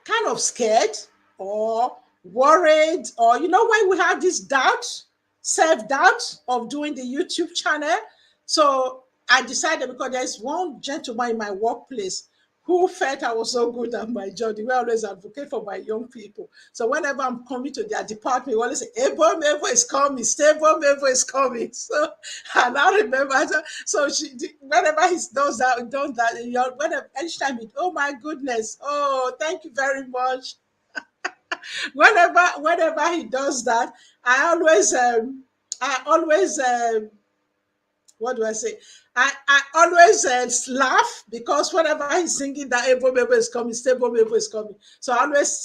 kind of scared or worried, or when we have this doubt, self-doubt of doing the YouTube channel. So I decided, because there's one gentleman in my workplace who felt I was so good at my job. They were always advocate for my young people. So whenever I'm coming to their department, we always say, Ebo Mebo is coming, Stable Mebo is coming. So, and I remember, so whenever he does that, whenever, anytime oh my goodness, oh, thank you very much. Whenever he does that, I always what do I say? I always laugh, because whenever he's singing that Ebo Mebo is coming, Stable Mebo is coming. So I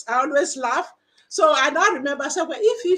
always laugh. So I now remember, I said, well, if he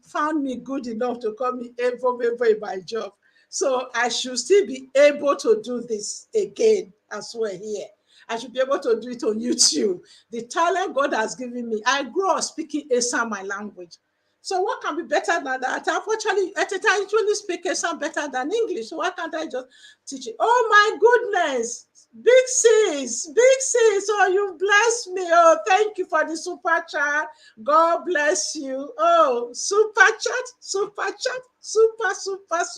found me good enough to call me Ebo Mebo in my job, so I should still be able to do this again as well here. I should be able to do it on YouTube. The talent God has given me. I grew up speaking Esa, my language. So what can be better than that? Unfortunately, at a time, usually speak some better than English. So why can't I just teach it? Oh my goodness. Big sis, big sis. Oh, you blessed me. Oh, thank you for the super chat. God bless you. Oh, super chat, super chat, super chat,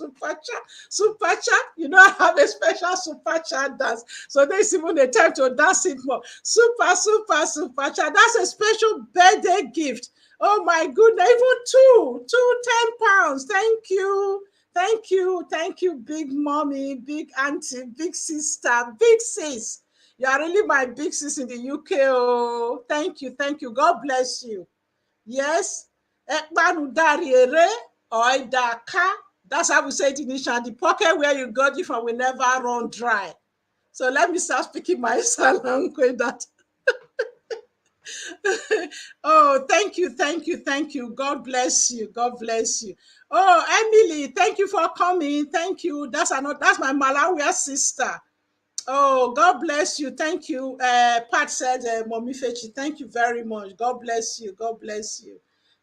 super chat. I have a special super chat dance. So there's even a time to dance it more. Super chat. That's a special birthday gift. Oh my goodness, even two 10 pounds. Thank you, big mommy, big auntie, big sister, big sis. You are really my big sis in the UK. Oh, thank you. God bless you. Yes. That's how we say it in English. The pocket where you got it from will never run dry. So let me start speaking my language. Oh, thank you. God bless you. Oh, Emily, thank you for coming. Thank you. That's my Malawi sister. Oh, God bless you. Thank you. Pat said, Mommy Fechi, thank you very much. God bless you. God bless you.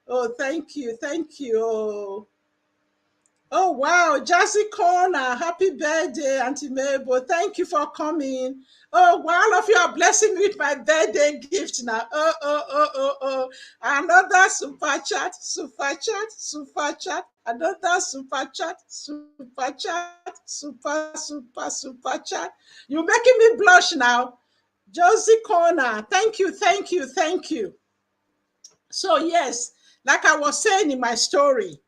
Oh, thank you. Thank you. Oh, wow. Jazzy Corner. Happy birthday, Auntie Mabel. Thank you for coming. Oh, wow. All of you are blessing me with my birthday gift now. Oh. Another super chat, super chat, super chat. Another super chat, super chat, super chat. You're making me blush now. Josie Corner. Thank you, thank you, thank you. So, yes, like I was saying in my story,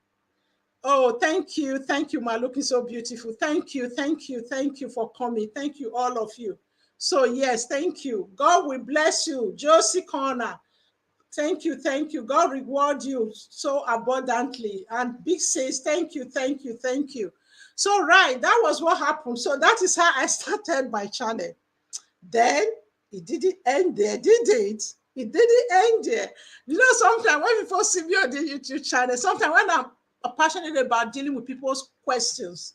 oh, thank you, my looking so beautiful. Thank you for coming. Thank you, all of you. So, yes, thank you. God will bless you. Josie Corner, thank you. God reward you so abundantly. And Big says, thank you. So, right, that was what happened. So, that is how I started my channel. Then, it didn't end there, did it? It didn't end there. You know, sometimes when people see me on the YouTube channel, sometimes when I'm passionate about dealing with people's questions,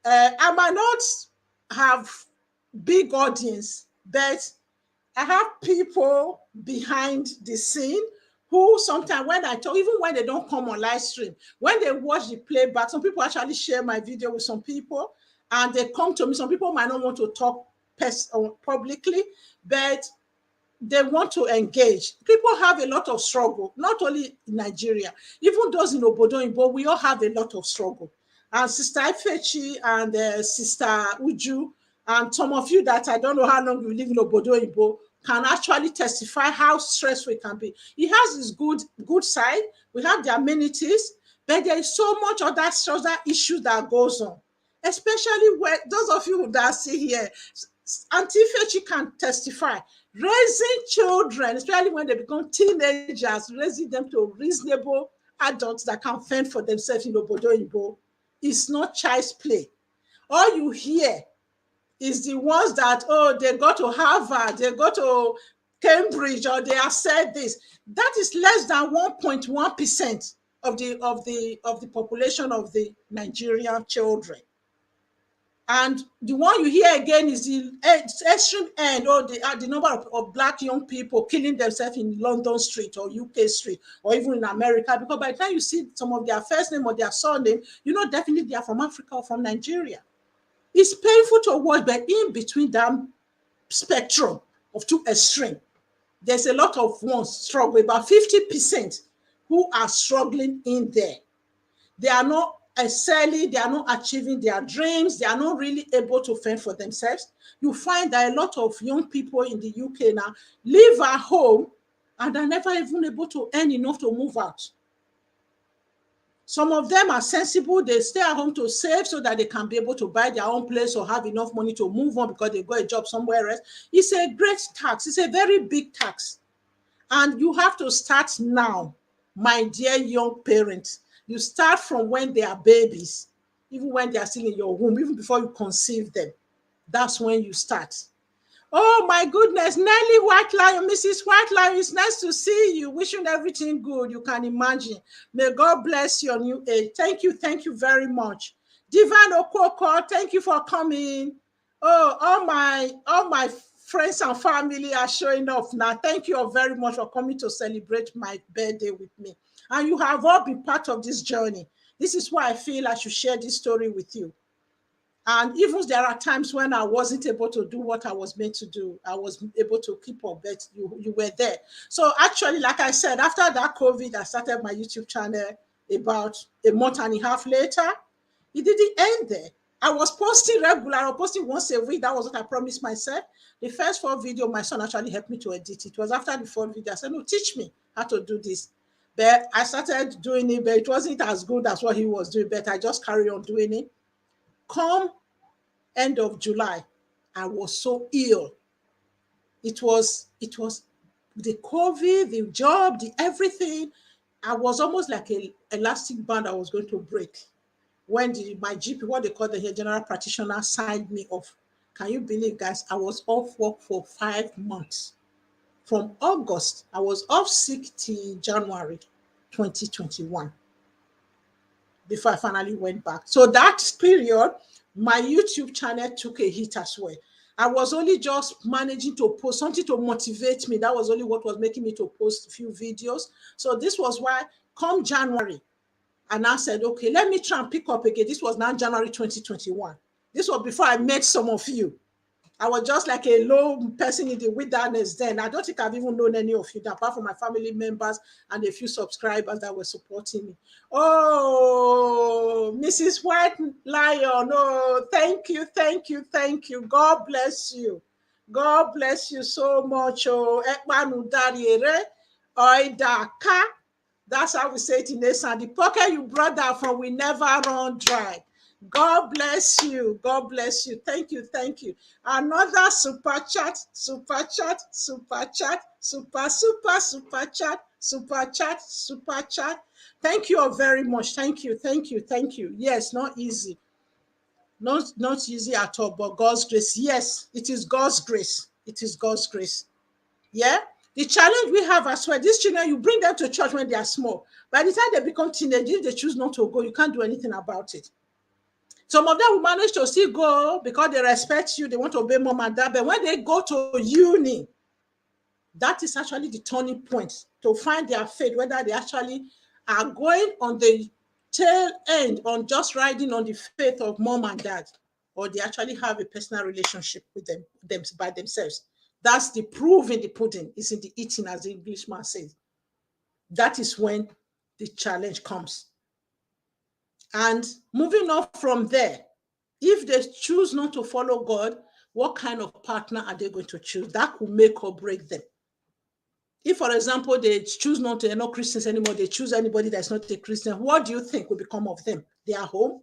I might not have big audience, but I have people behind the scene who sometimes when I talk, even when they don't come on live stream, when they watch the playback, some people actually share my video with some people and they come to me. Some people might not want to talk publicly, but they want to engage. People have a lot of struggle, not only in Nigeria, even those in Obodo, we all have a lot of struggle. And Sister Ifechi and Sister Uju, and some of you that I don't know how long you live in Obodo can actually testify how stressful it can be. It has its good side. We have the amenities, but there is so much other issues that goes on, especially when those of you that see here, Auntie Fechi can testify. Raising children, especially when they become teenagers, raising them to reasonable adults that can fend for themselves in Obodo, is not child's play. All you hear is the ones that, oh, they go to Harvard, they go to Cambridge, or they have said this. That is less than 1.1% of the population of the Nigerian children. And the one you hear again is the extreme end, or the number of Black young people killing themselves in London Street or UK Street or even in America. Because by the time you see some of their first name or their surname, you know definitely they are from Africa or from Nigeria. It's painful to watch, but in between that spectrum of two extremes, there's a lot of ones struggle, about 50% who are struggling in there. They are not excelling, they are not achieving their dreams, they are not really able to fend for themselves. You find that a lot of young people in the UK now live at home and are never even able to earn enough to move out. Some of them are sensible, they stay at home to save so that they can be able to buy their own place or have enough money to move on because they got a job somewhere else. It's a great tax, it's a very big tax. And you have to start now, my dear young parents. You start from when they are babies, even when they are still in your womb, even before you conceive them. That's when you start. Oh my goodness, Nelly White Lion, Mrs. White Lion, it's nice to see you. Wishing everything good, you can imagine. May God bless your new age. Thank you very much. Divine Okoko, thank you for coming. Oh, all my friends and family are showing off now. Thank you all very much for coming to celebrate my birthday with me. And you have all been part of this journey. This is why I feel I should share this story with you. And even there are times when I wasn't able to do what I was meant to do. I was able to keep up, but you were there. So actually, like I said, after that COVID, I started my YouTube channel about a month and a half later. It didn't end there. I was posting regular. I was posting once a week. That was what I promised myself. The first 4 videos, my son actually helped me to edit. It was after the 4th video, I said, no, teach me how to do this. But I started doing it, but it wasn't as good as what he was doing, but I just carried on doing it. Come end of July, I was so ill. It was the COVID, the job, the everything. I was almost like an elastic band I was going to break. When my GP, what they call the general practitioner, signed me off. Can you believe, guys? I was off work for 5 months. From August, I was off sick till January 2021. Before I finally went back. So that period, my YouTube channel took a hit as well. I was only just managing to post something to motivate me. That was only what was making me to post a few videos. So this was why come January, and I said, okay, let me try and pick up again. This was now January 2021. This was before I met some of you. I was just like a low person in the wilderness then. I don't think I've even known any of you, apart from my family members and a few subscribers that were supporting me. Oh, Mrs. White Lion, oh, thank you, thank you, thank you. God bless you. God bless you so much. Oh, Ekmanu Dariere, Oidaka. That's how we say it in Esan. The pocket you brought that from will never run dry. God bless you. God bless you. Thank you. Thank you. Another super chat, super chat, super chat, super chat, super chat, super chat. Thank you all very much. Thank you. Thank you. Thank you. Yes, not easy. Not easy at all, but God's grace. Yes, it is God's grace. It is God's grace. Yeah. The challenge we have as well, these children, you bring them to church when they are small. By the time they become teenagers, if they choose not to go, you can't do anything about it. Some of them will manage to still go because they respect you, they want to obey mom and dad. But when they go to uni, that is actually the turning point to find their faith, whether they actually are going on the tail end on just riding on the faith of mom and dad, or they actually have a personal relationship with them by themselves. That's the proof in the pudding, is in the eating, as the Englishman says. That is when the challenge comes. And moving on from there, if they choose not to follow God, what kind of partner are they going to choose? That will make or break them. If, for example, they choose not to, they're not Christians anymore, they choose anybody that's not a Christian, what do you think will become of them? Their home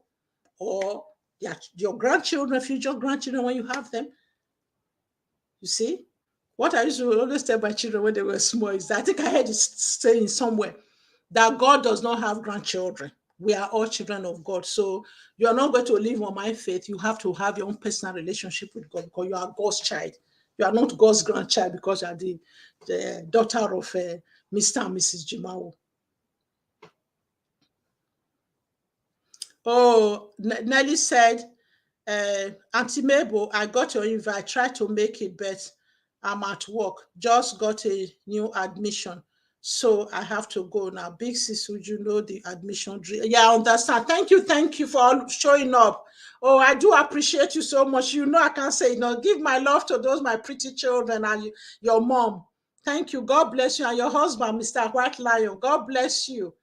or your grandchildren, future grandchildren when you have them? You see? What I used to always tell my children when they were small is that I think I heard it saying somewhere that God does not have grandchildren. We are all children of God. So you are not going to live on my faith. You have to have your own personal relationship with God because you are God's child. You are not God's grandchild because you are the daughter of Mr. and Mrs. Jimao. Oh, Nelly said, Auntie Mabel, I got your invite. I tried to make it, but I'm at work. Just got a new admission. So I have to go now. Big sis, would you know the admission? Yeah, I understand. Thank you for showing up. Oh, I do appreciate you so much. You know, I can't say, give my love to those, my pretty children and your mom. Thank you. God bless you. And your husband, Mr. White Lion. God bless you.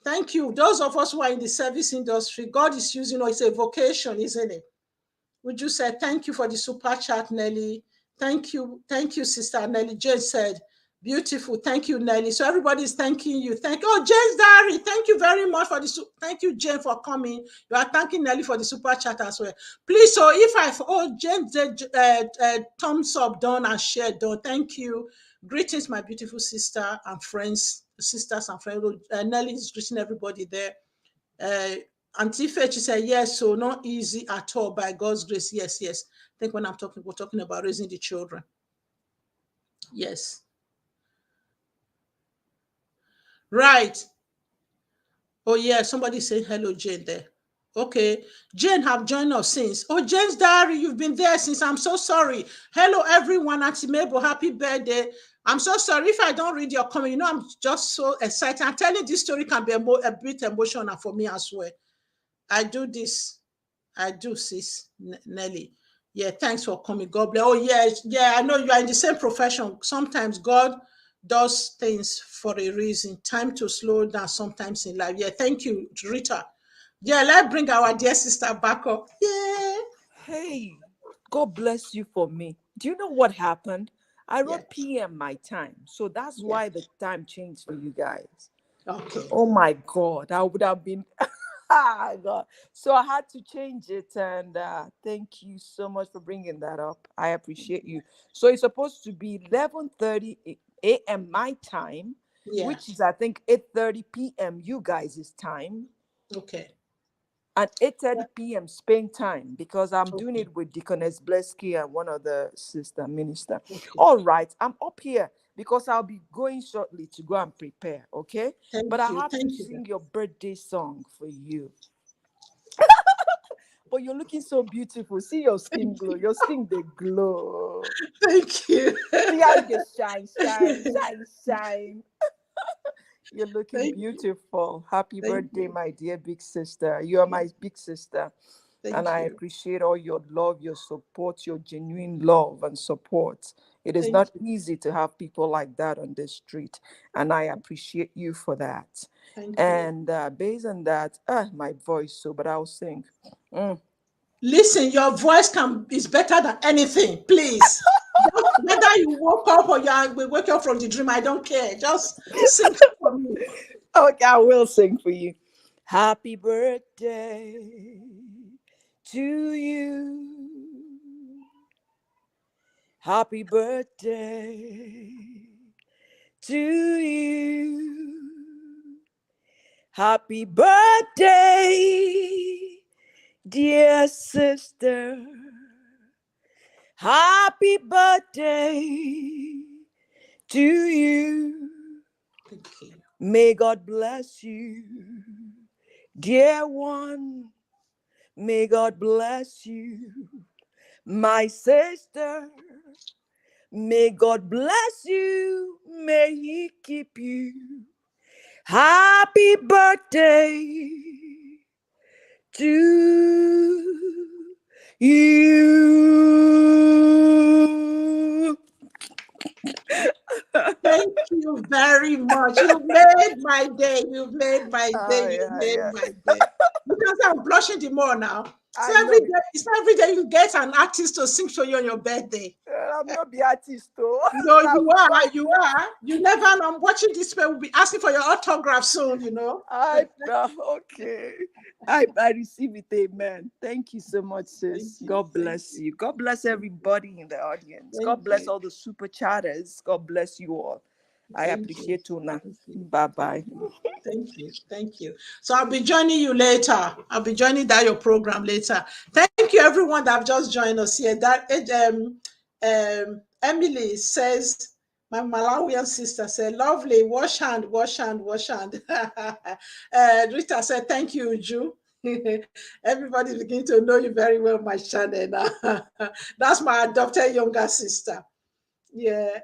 Thank you. Those of us who are in the service industry, God is using us. It's a vocation, isn't it? Would you say thank you for the super chat, Nelly? Thank you, Sister Nelly. Jane said, beautiful. Thank you, Nelly. So everybody's thanking you. Jane's Diary. Thank you very much for the thank you, Jane, for coming. You are thanking Nelly for the super chat as well. Please, so if Jane did thumbs up done and share done. Thank you. Greetings, my beautiful sister and friends, sisters and friends. Nelly is greeting everybody there. Auntie Fechi said, yes, so not easy at all by God's grace. Yes. I think when we're talking about raising the children. Yes. Right. Oh, yeah, somebody saying hello, Jane there. Okay. Jane have joined us since. Oh, Jane's Diary, you've been there since. I'm so sorry. Hello, everyone. Auntie Mabel, happy birthday. I'm so sorry if I don't read your comment. I'm just so excited. I'm telling this story can be a bit emotional for me as well. I do, sis Nelly. Yeah, thanks for coming. God bless. Oh, yeah, I know you are in the same profession. Sometimes God does things for a reason. Time to slow down sometimes in life. Yeah, thank you, Rita. Yeah, let's bring our dear sister back up. Yeah. Hey, God bless you for me. Do you know what happened? I wrote PM my time. So that's why the time changed for you guys. Okay. Oh my God. I would have been God. So I had to change it, and thank you so much for bringing that up. I appreciate you. So it's supposed to be 11:30 a.m. my time, which is I think 8:30 p.m. you guys' time. Okay. At 8:30 p.m. Spain time, because I'm doing it with Deaconess Blesky and one other sister minister. Okay. All right, I'm up here because I'll be going shortly to go and prepare, okay? But I have to sing your birthday song for you. But you're looking so beautiful. See your skin glow. Your skin, they glow. Thank you. See how you shine, shine, shine, shine. You're looking Thank beautiful. Happy Thank birthday, you. my dear big sister. You are my big sister. And Thank I you. appreciate all your love, your support, your genuine love and support. It is Thank not you. easy to have people like that on the street. And I appreciate you for that. Thank you. And based on that, my voice, so, but I'll sing. Listen, your voice is better than anything. Please, just whether you woke up or we wake up from the dream, I don't care. Just sing for me. Okay, I will sing for you. Happy birthday to you. Happy birthday to you. Happy birthday, dear sister. Happy birthday to you. Thank you. May God bless you, dear one. May God bless you, my sister. May God bless you. May He keep you. Happy birthday to you. Thank you very much. You've made my day. You've made my day. You've Yeah, made yeah. my day. Because I'm blushing the more now. I know. It's not every day you get an artist to sing for you on your birthday. I'm not the artist, though. No, But I you will are. try You to. are. You never know. I'm watching this man will be asking for your autograph soon, you know. Okay. I receive it, amen. Thank you so much, Thank sis. you. God Thank bless you. you. God bless everybody in the audience. Thank God bless you. all the super chatters. God bless you all. I Thank you. appreciate you now. Thank you. Bye bye. Thank you. Thank you. So I'll be joining you later. I'll be joining your program later. Thank you, everyone that have just joined us here. Emily says, my Malawian sister said, lovely, wash hand, wash hand, wash hand. Rita said, thank you, Uju. Everybody's beginning to know you very well, my channel now. That's my adopted younger sister. Yeah.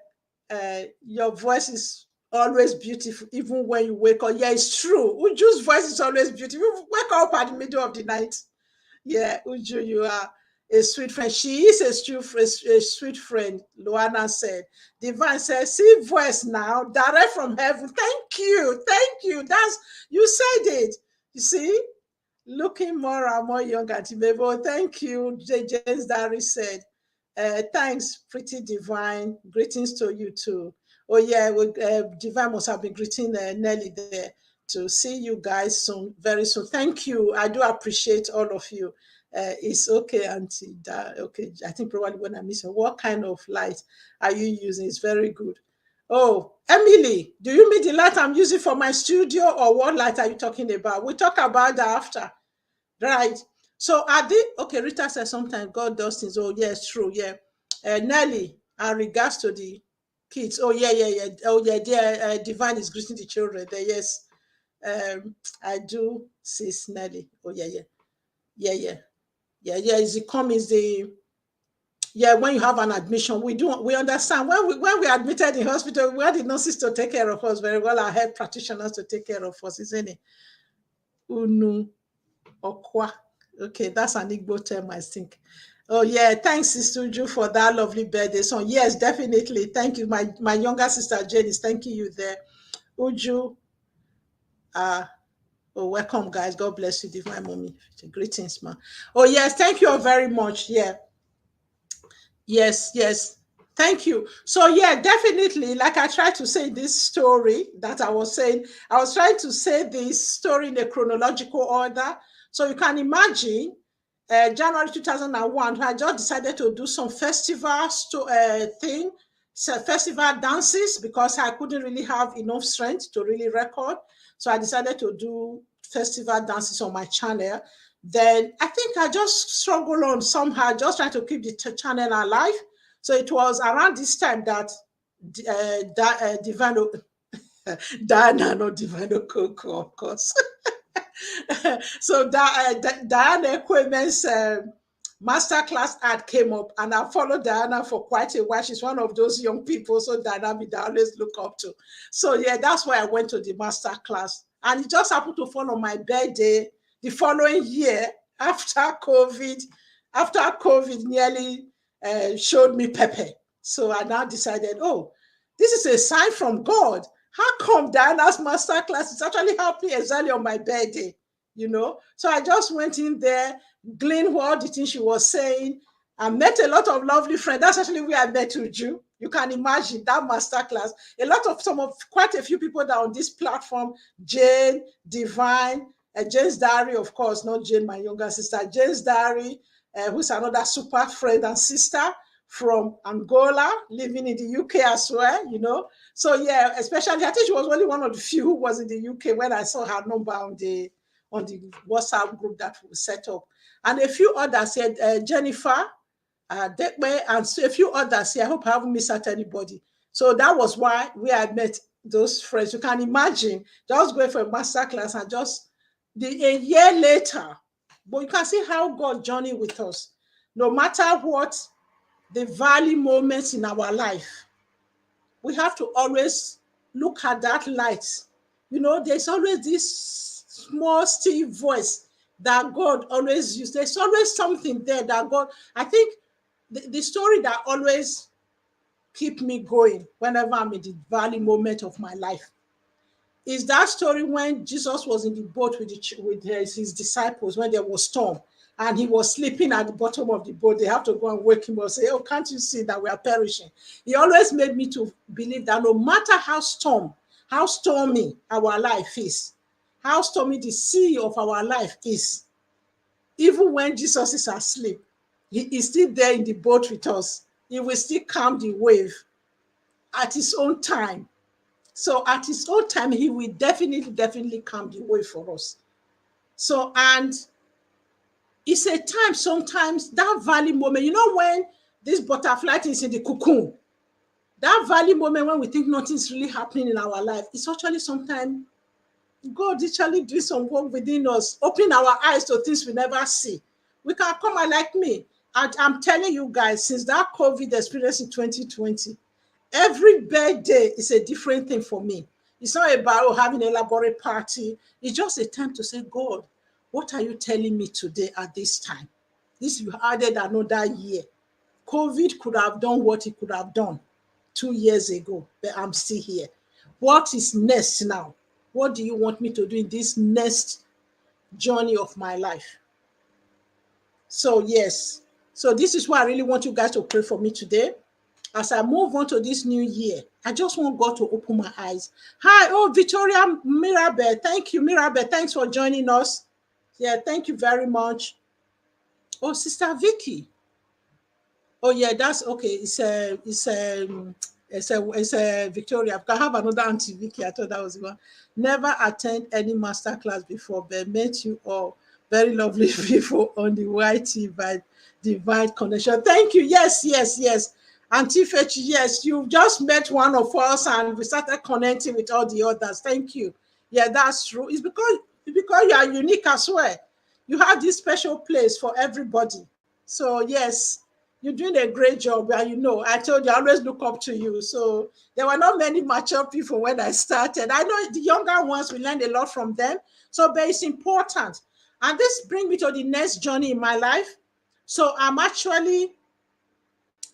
Your voice is always beautiful, even when you wake up. Yeah, it's true. Uju's voice is always beautiful. You wake up at the middle of the night. Yeah, Uju, you are a sweet friend. She is a sweet friend, Luana said. Divine said, see voice now, direct from heaven. Thank you. Thank you. You said it. You see? Looking more and more young at Timebo. Thank you, James Dari said. Thanks, pretty divine. Greetings to you too. Oh yeah, Divine must have been greeting Nelly there. To see you guys soon, very soon. Thank you. I do appreciate all of you. It's okay, Auntie. Okay, I think probably when I miss her, what kind of light are you using? It's very good. Oh, Emily, do you mean the light I'm using for my studio, or what light are you talking about? We'll talk about that after. Right. So okay, Rita said sometimes God does things. Oh, yes, true. Yeah. Nelly, in regards to the kids. Oh, yeah, yeah, yeah. Oh, yeah, dear, Divine is greeting the children there. Yes. I do, sis Nelly. Oh, yeah, yeah. Yeah, yeah. Yeah, yeah. When you have an admission, we understand. When we admitted in hospital, we had the nurses to take care of us very well, our health practitioners to take care of us, isn't it? Unu. Okwa. Okay, that's an Igbo term, I think. Oh, yeah. Thanks, Sister Uju, for that lovely birthday song. Yes, definitely. Thank you. My younger sister, Jane, is thanking you there. Uju, welcome, guys. God bless you, Divine Mommy. Greetings, ma. Oh, yes. Thank you all very much. Yeah. Yes, yes. Thank you. So yeah, definitely, like I tried to say this story that I was saying, I was trying to say this story in a chronological order. So you can imagine, January 2001, I just decided to do some festival thing, so festival dances, because I couldn't really have enough strength to really record. So I decided to do festival dances on my channel. Then I think I just struggled on somehow, just trying to keep the channel alive. So it was around this time that Divino, Diana, not Divino Coco, of course. So Diana Equipment's masterclass ad came up, and I followed Diana for quite a while. She's one of those young people, so dynamic that I always look up to. So yeah, that's why I went to the masterclass, and it just happened to fall on my birthday the following year after COVID. After COVID nearly showed me Pepe, so I now decided, oh, this is a sign from God. How come Diana's masterclass is actually happening exactly on my birthday? You know, so I just went in there, gleaned what the thing she was saying. I met a lot of lovely friends. That's actually where I met Uju. You can imagine that masterclass. Quite a few people that are on this platform: Jane, Divine, Jane's Diary, of course, not Jane, my younger sister, Jane's Diary, who's another super friend and sister from Angola, living in the UK as well, you know. So yeah, especially I think she was only one of the few who was in the UK when I saw her number on the WhatsApp group that we set up. And a few others said, Jennifer, Dekwe, and so a few others here. I hope I haven't missed out anybody. So that was why we had met those friends. You can imagine just going for a master class and just a year later, but you can see how God journeyed with us. No matter what the valley moments in our life, we have to always look at that light. You know, there's always this small, still voice that God always uses. There's always something there that God, I think the story that always keep me going whenever I'm in the valley moment of my life is that story when Jesus was in the boat with his disciples when there was storm and he was sleeping at the bottom of the boat. They have to go and wake him up and say, oh, can't you see that we are perishing? He always made me to believe that no matter how stormy our life is, how stormy the sea of our life is, even when Jesus is asleep, he is still there in the boat with us. He will still calm the wave at his own time. So at his own time, he will definitely calm the wave for us. So, and it's a time sometimes, that valley moment, you know, when this butterfly is in the cocoon, that valley moment when we think nothing's really happening in our life, it's actually sometimes God actually doing some work within us, opening our eyes to things we never see. We can come and like me. And I'm telling you guys, since that COVID experience in 2020, every birthday is a different thing for me. It's not about having an elaborate party. It's just a time to say, God, what are you telling me today at this time? This you added another year. COVID could have done what it could have done 2 years ago, but I'm still here. What is next now? What do you want me to do in this next journey of my life? So yes, so this is why I really want you guys to pray for me today. As I move on to this new year, I just want God to open my eyes. Hi, oh, Victoria Mirabel. Thank you, Mirabel. Thanks for joining us. Yeah, thank you very much. Oh, Sister Vicky. Oh, yeah, that's okay. It's a Victoria. I have another Auntie Vicky. I thought that was one. Never attend any master class before, but met you all very lovely people on the YT by Divine Connection. Thank you. Yes. Auntie Fechi, yes, you just met one of us and we started connecting with all the others. Thank you. Yeah, that's true. It's because you are unique as well. You have this special place for everybody. So yes, you're doing a great job. And you know, I told you, I always look up to you. So there were not many mature people when I started. I know the younger ones, we learned a lot from them. So, but it's important. And this brings me to the next journey in my life. So I'm actually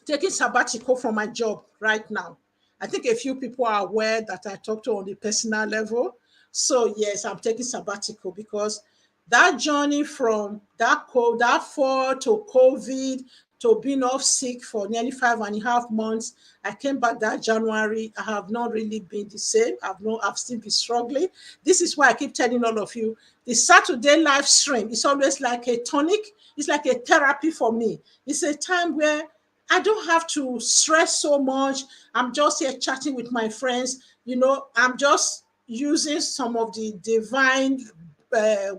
taking sabbatical from my job right now. I think a few people are aware that I talk to on the personal level. So yes, I'm taking sabbatical because that journey from that fall to COVID to being off sick for nearly 5.5 months. I came back that January. I have not really been the same. I've still been struggling. This is why I keep telling all of you, the Saturday live stream is always like a tonic. It's like a therapy for me. It's a time where I don't have to stress so much. I'm just here chatting with my friends. You know, I'm just using some of the divine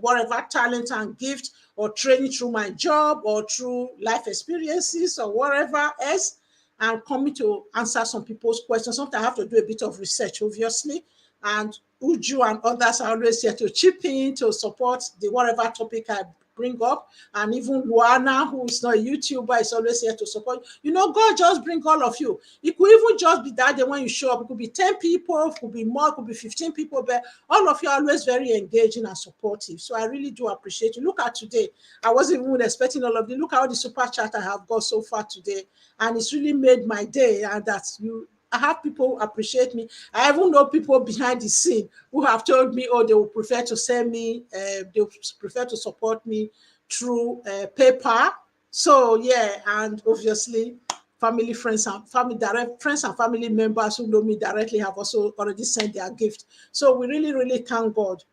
whatever talent and gift or training through my job or through life experiences or whatever else. I'm coming to answer some people's questions. Sometimes I have to do a bit of research, obviously, And Uju and others are always here to chip in, to support the whatever topic I bring up. And even Luana, who is not a YouTuber, is always here to support. You know, God just bring all of you. It could even just be that day when you show up. It could be 10 people, it could be more, it could be 15 people, but all of you are always very engaging and supportive. So I really do appreciate you. Look at today. I wasn't even expecting all of you. Look at all the super chat I have got so far today. And it's really made my day. And that's you. I have people who appreciate me. I even know people behind the scene who have told me, oh, they would prefer to send me, they would prefer to support me through PayPal. So yeah, and obviously family, friends, and family members who know me directly have also already sent their gift. So we really, really thank God.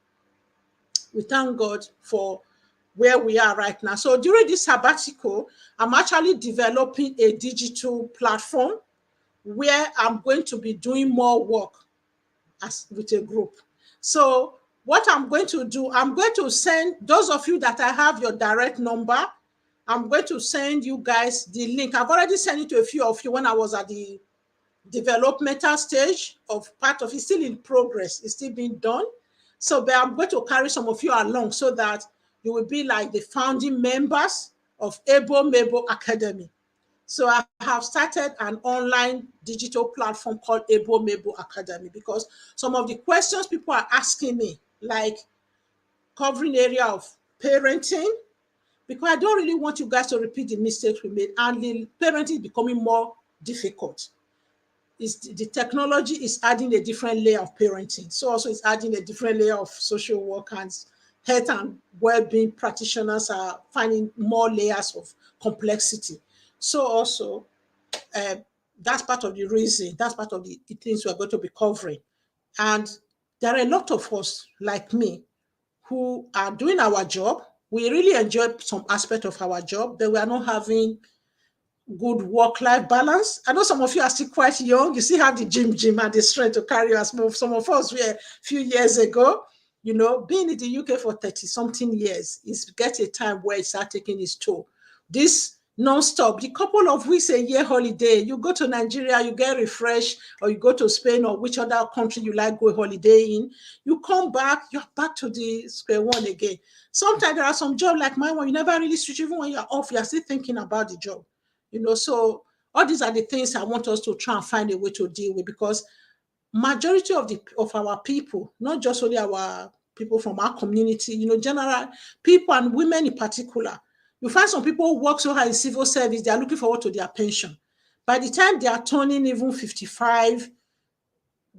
We thank God for where we are right now. So during this sabbatical, I'm actually developing a digital platform where I'm going to be doing more work with a group. So what I'm going to do, I'm going to send those of you that I have your direct number, I'm going to send you guys the link. I've already sent it to a few of you when I was at the developmental stage of part of it, still in progress, it's still being done. So but I'm going to carry some of you along so that you will be like the founding members of Ebo Mebo Academy. So I have started an online digital platform called Ebo Mebo Academy because some of the questions people are asking me, like covering area of parenting, because I don't really want you guys to repeat the mistakes we made, and the parenting is becoming more difficult. The technology is adding a different layer of parenting. So also it's adding a different layer of social work, and health and well-being practitioners are finding more layers of complexity. So also that's part of the reason, that's part of the things we're going to be covering. And there are a lot of us like me who are doing our job. We really enjoy some aspect of our job, but we are not having good work-life balance. I know some of you are still quite young. You still have the gym and the strength to carry us. Some of us were a few years ago, you know, being in the UK for 30-something years, it's get a time where it starts taking its toll. This non-stop, the couple of weeks a year holiday, you go to Nigeria, you get refreshed, or you go to Spain or which other country you like go holiday in, you come back, you're back to the square one again. Sometimes there are some jobs like mine where you never really switch. Even when you're off, you're still thinking about the job. You know, so all these are the things I want us to try and find a way to deal with, because majority of our people, not just only our people from our community, you know, general people and women in particular, you find some people who work so hard in civil service, they are looking forward to their pension. By the time they are turning even 55,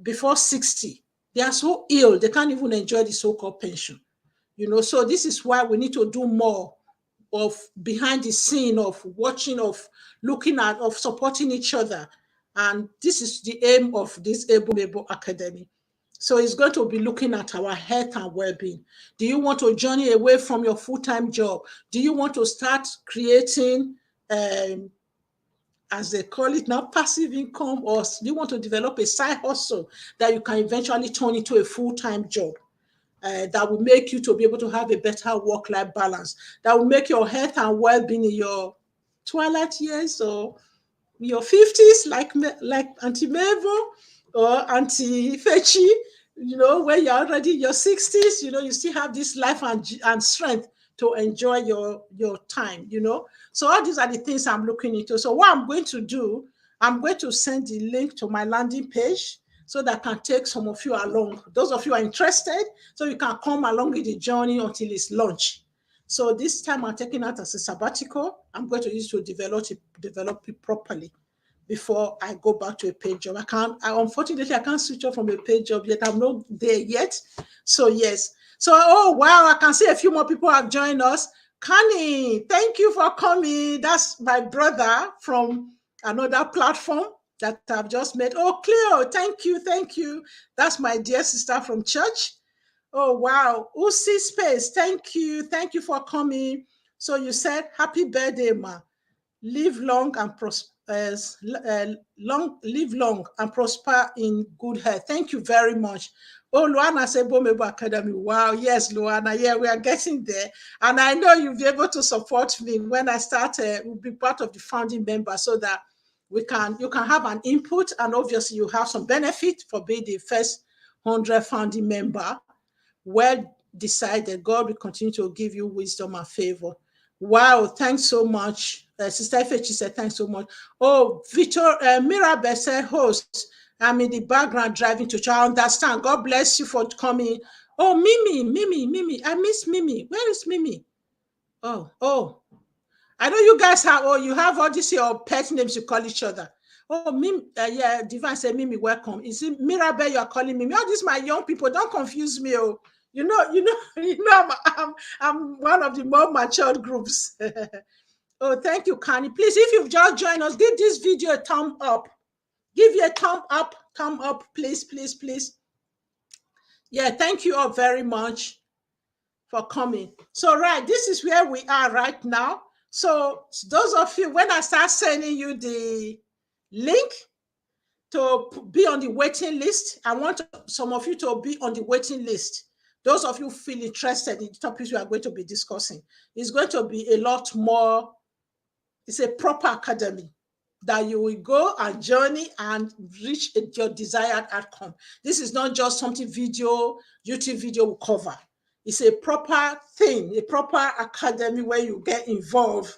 before 60, they are so ill, they can't even enjoy the so-called pension. You know, so this is why we need to do more of behind the scene, of watching, of looking at, of supporting each other. And this is the aim of this Ebo Mebo Academy. So it's going to be looking at our health and well-being. Do you want to journey away from your full-time job? Do you want to start creating, as they call it now, passive income, or do you want to develop a side hustle that you can eventually turn into a full-time job? That will make you to be able to have a better work-life balance, that will make your health and well-being in your twilight years or your 50s, like Auntie Mabel or Auntie Fechi, you know, when you're already in your 60s, you know, you still have this life and strength to enjoy your time, you know. So all these are the things I'm looking into. So what I'm going to do, I'm going to send the link to my landing page so that I can take some of you along. Those of you are interested, so you can come along with the journey until it's launched. So this time I'm taking out as a sabbatical. I'm going to use to develop it properly before I go back to a paid job. Unfortunately, I can't switch off from a paid job yet. I'm not there yet. So yes. So, oh, wow, I can see a few more people have joined us. Connie, thank you for coming. That's my brother from another platform that I've just met. Oh, Cleo, thank you, thank you. That's my dear sister from church. Oh, wow. Usi Space, thank you. Thank you for coming. So you said, happy birthday, ma. Live long and live long and prosper in good health. Thank you very much. Oh, Luana said Bomebo Academy. Wow, yes, Luana. Yeah, we are getting there. And I know you'll be able to support me when I start, will be part of the founding member, so that you can have an input, and obviously you have some benefit for being the first 100 founding member. Well decided. God will continue to give you wisdom and favor. Wow, thanks so much. Sister Fechi said, thanks so much. Oh, Victor, Mirabel said, host, I'm in the background driving to church. I understand. God bless you for coming. Oh, Mimi. I miss Mimi. Where is Mimi? Oh. I know you guys have, you have all these your pet names you call each other. Oh, Mimi, yeah, Divine said, Mimi, welcome. Is it Mirabel you are calling Mimi? All these my young people, don't confuse me. Oh, you know, I'm one of the more matured groups. Oh, thank you, Connie. Please, if you've just joined us, give this video a thumb up. Give you a thumb up, please. Yeah, thank you all very much for coming. So, right, this is where we are right now. So, those of you, when I start sending you the link to be on the waiting list, I want some of you to be on the waiting list. Those of you who feel interested in the topics we are going to be discussing, it's going to be a lot more. It's a proper academy that you will go and journey and reach your desired outcome. This is not just something YouTube video will cover. It's a proper thing, a proper academy where you get involved,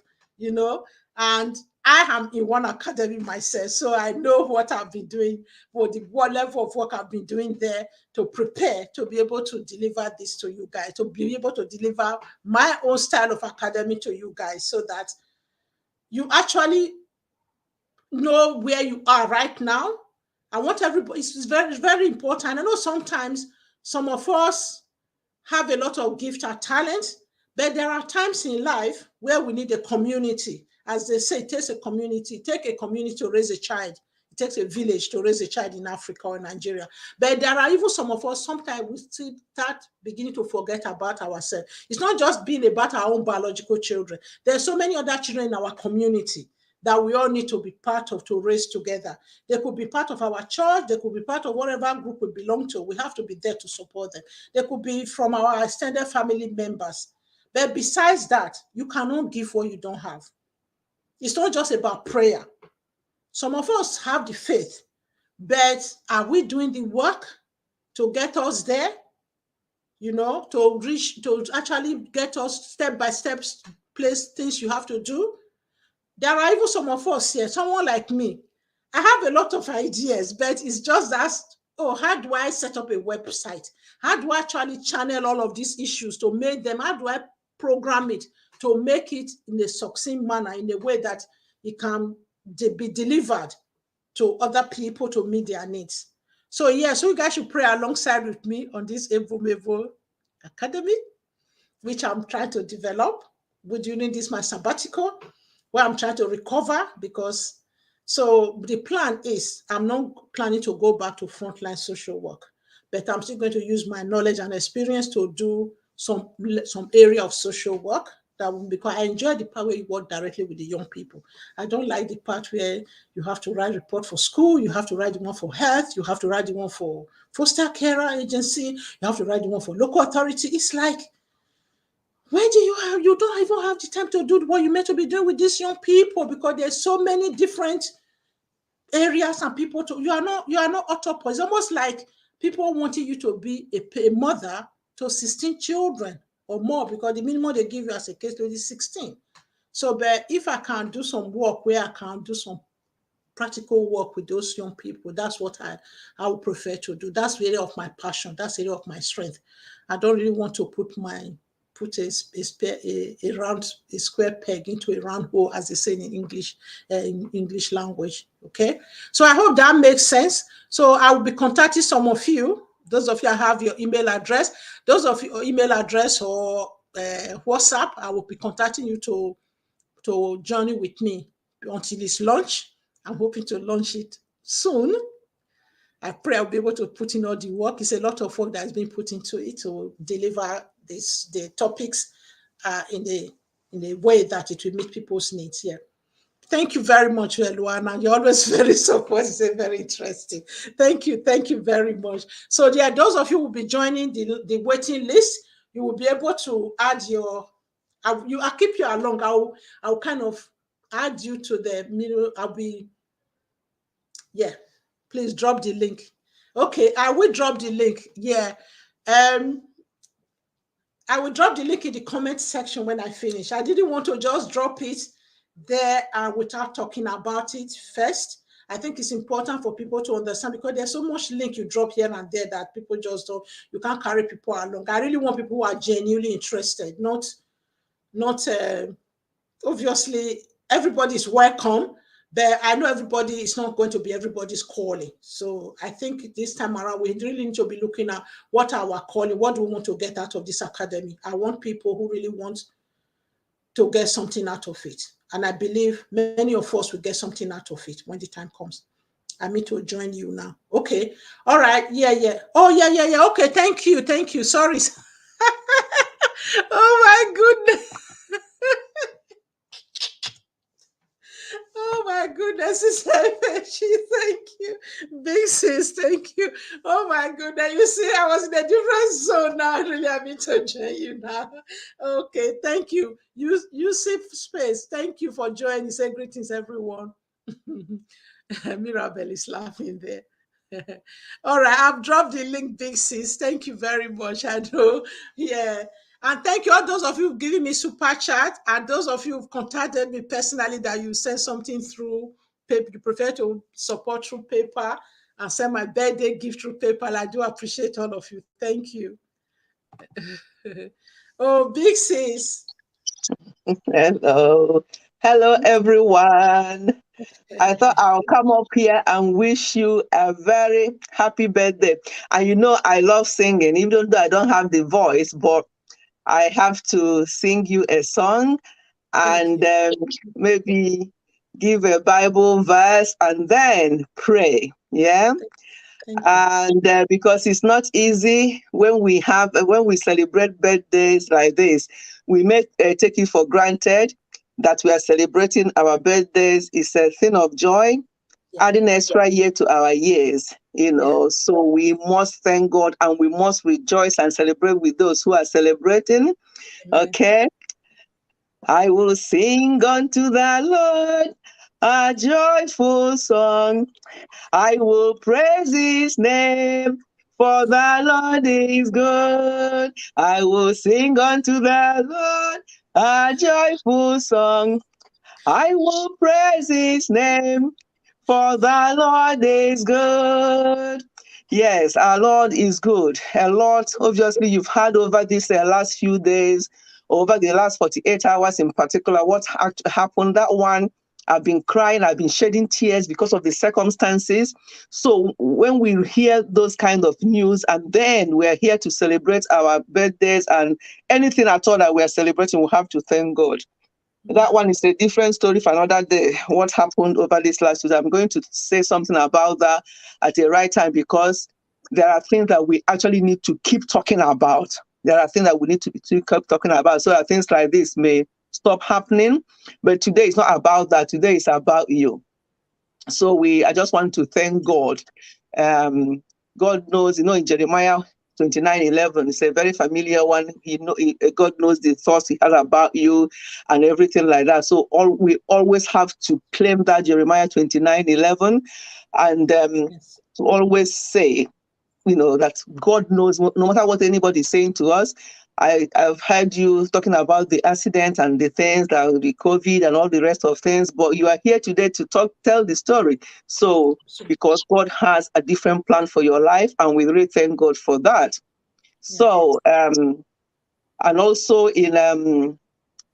and I am in one academy myself, so I know what I've been doing, what level of work I've been doing there to prepare to be able to deliver this to you guys, to be able to deliver my own style of academy to you guys, so that you actually know where you are right now. I want everybody, it's very, very important. I know sometimes some of us have a lot of gift or talent, but there are times in life where we need a community. As they say, it takes a community. Take a community to raise a child. It takes a village to raise a child in Africa or Nigeria. But there are even some of us, sometimes we still start beginning to forget about ourselves. It's not just being about our own biological children. There are so many other children in our community that we all need to be part of to raise together. They could be part of our church. They could be part of whatever group we belong to. We have to be there to support them. They could be from our extended family members. But besides that, you cannot give what you don't have. It's not just about prayer. Some of us have the faith, but are we doing the work to get us there? To actually get us step by step, place things you have to do. There are even some of us here, someone like me. I have a lot of ideas, but it's just that, how do I set up a website? How do I actually channel all of these issues to make them? How do I program it to make it in a succinct manner, in a way that it can be delivered to other people to meet their needs? So, so you guys should pray alongside with me on this Evo Academy, which I'm trying to develop. During this my sabbatical, where I'm trying to recover, because the plan is I'm not planning to go back to frontline social work, but I'm still going to use my knowledge and experience to do some area of social work, because I enjoy the part where you work directly with the young people. I don't like the part where you have to write report for school, you have to write the one for health, you have to write the one for foster care agency, you have to write the one for local authority. It's like, where do you don't even have the time to do what you're meant to be doing with these young people, because there's so many different areas and people you are not octopus. It's almost like people wanting you to be a mother to 16 children or more, because the minimum they give you as a case load is 16. So, but if I can do some work where I can do some practical work with those young people, that's what I would prefer to do. That's the area of my passion. That's the area of my strength. I don't really want to put a square peg into a round hole, as they say in English language. Okay, so I hope that makes sense. So I will be contacting some of you. Those of you that have your email address, those of you email address or WhatsApp, I will be contacting you to journey with me until it's launched. I'm hoping to launch it soon. I pray I'll be able to put in all the work. It's a lot of work that has been put into it to deliver the topics in a way that it will meet people's needs here. Thank you very much, Luana. You're always very supportive, very interesting. Thank you very much. So those of you who will be joining the waiting list, you will be able to add I'll keep you along. I'll kind of add you to the middle. Please drop the link. Okay, I will drop the link. Yeah. I will drop the link in the comment section when I finish. I didn't want to just drop it there without talking about it first. I think it's important for people to understand because there's so much link you drop here and there that people just don't, you can't carry people along. I really want people who are genuinely interested, not obviously everybody's welcome, but I know everybody is not going to be everybody's calling. So I think this time around, we really need to be looking at what our calling, what do we want to get out of this academy. I want people who really want to get something out of it. And I believe many of us will get something out of it when the time comes. I mean to join you now. Okay. All right. Yeah. Oh, yeah. Okay. Thank you. Sorry. Oh my goodness. Oh my goodness, thank you. Big sis, thank you. Oh my goodness, you see, I was in a different zone now. Really, I'm to join you now. Okay, thank you. You see space. Thank you for joining. Say greetings, everyone. Mirabelle is laughing there. All right, I've dropped the link, big sis. Thank you very much. I know. Yeah. And thank you all those of you who've given me super chat and those of you who've contacted me personally that you send something through paper. You prefer to support through paper and send my birthday gift through PayPal. I do appreciate all of you. Thank you. Oh, big sis. Hello, everyone. I thought I'll come up here and wish you a very happy birthday. And you know, I love singing, even though I don't have the voice, but I have to sing you a song and maybe give a Bible verse and then pray. Yeah. And because it's not easy when we celebrate birthdays like this, we may take it for granted that we are celebrating our birthdays. Is a thing of joy, adding extra year to our years, so we must thank God and we must rejoice and celebrate with those who are celebrating. Okay. I will sing unto the Lord a joyful song. I will praise his name, for the Lord is good. I will sing unto the Lord a joyful song. I will praise his name, for the Lord is good. Yes, our Lord is good. A lot, obviously, you've had over these last few days, over the last 48 hours in particular, what happened. That one, I've been crying, I've been shedding tears because of the circumstances. So when we hear those kind of news, and then we're here to celebrate our birthdays and anything at all that we're celebrating, we have to thank God. That one is a different story for another day. What happened over this last week? I'm going to say something about that at the right time because there are things that we actually need to keep talking about. There are things that we need to keep talking about so that things like this may stop happening. But today is not about that. Today is about you. So I just want to thank God. God knows, in Jeremiah 29:11, it's a very familiar one. God knows the thoughts he has about you and everything like that. So we always have to claim that Jeremiah 29:11 and to always say, that God knows, no matter what anybody is saying to us. I've heard you talking about the accident and the things, like the COVID and all the rest of things, but you are here today to tell the story. So, because God has a different plan for your life, and we really thank God for that. So, and also in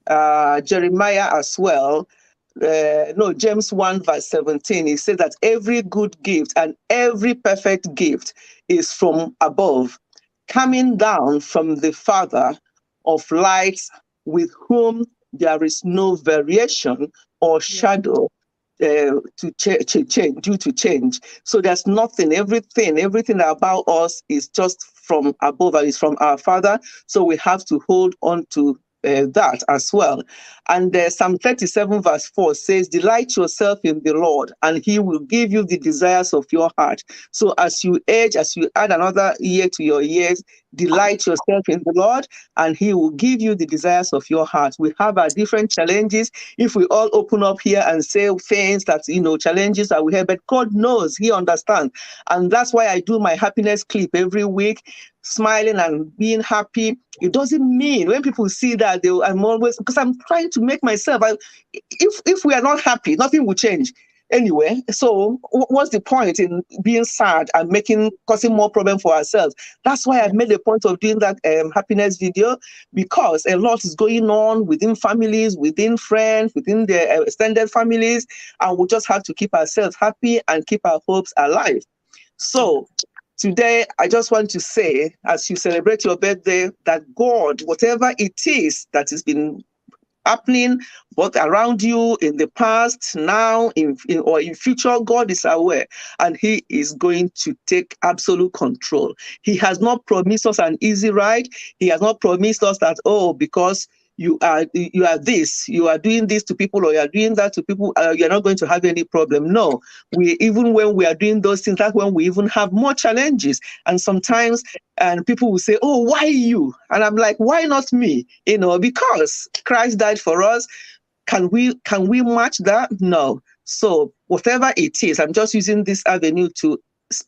Jeremiah as well, James 1 verse 17, he says that every good gift and every perfect gift is from above, coming down from the Father of lights, with whom there is no variation or shadow due to change. So there's nothing, everything about us is just from above, and is from our Father. So we have to hold on to that as well. And Psalm 37 verse 4 says, delight yourself in the Lord, and he will give you the desires of your heart. So as you age, as you add another year to your years, Delight yourself in the Lord, and He will give you the desires of your heart. We have our different challenges. If we all open up here and say things that, challenges that we have, but God knows, He understands. And that's why I do my happiness clip every week, smiling and being happy. It doesn't mean when people see that, I'm always, because I'm trying to make myself, if we are not happy, nothing will change. Anyway, so what's the point in being sad and causing more problem for ourselves? That's why I made a point of doing that happiness video, because a lot is going on within families, within friends, within the extended families, and we just have to keep ourselves happy and keep our hopes alive. So today, I just want to say, as you celebrate your birthday, that God, whatever it is that has been happening both around you in the past, now, or in future, God is aware, and He is going to take absolute control. He has not promised us an easy ride. He has not promised us that, because you are this, you are doing this to people, or you are doing that to people, you're not going to have any problem. No, even when we are doing those things, that's when we even have more challenges. And sometimes, and people will say, "Oh, why you?" And I'm like, "Why not me?" Because Christ died for us. Can we match that? No. So whatever it is, I'm just using this avenue to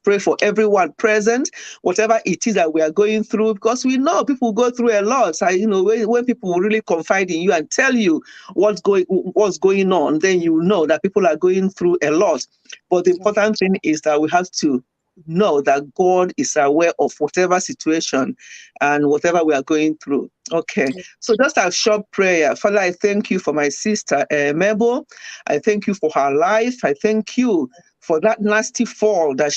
pray for everyone present, whatever it is that we are going through, because we know people go through a lot. When people really confide in you and tell you what's going on, then you know that people are going through a lot. But the important thing is that we have to know that God is aware of whatever situation and whatever we are going through. Okay, so just a short prayer. Father, I thank you for my sister, Mabel. I thank you for her life. I thank you for that nasty fall that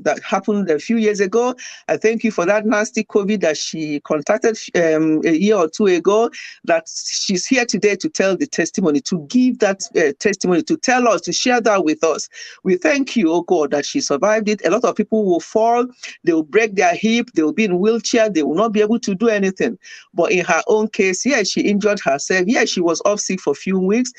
that happened a few years ago. I thank you for that nasty COVID that she contacted a year or two ago, that she's here today to tell the testimony, to give that testimony, to tell us, to share that with us. We thank you, oh God, that she survived it. A lot of people will fall, they will break their hip, they will be in wheelchair, they will not be able to do anything. But in her own case, yes, she injured herself. Yes, she was off sick for a few weeks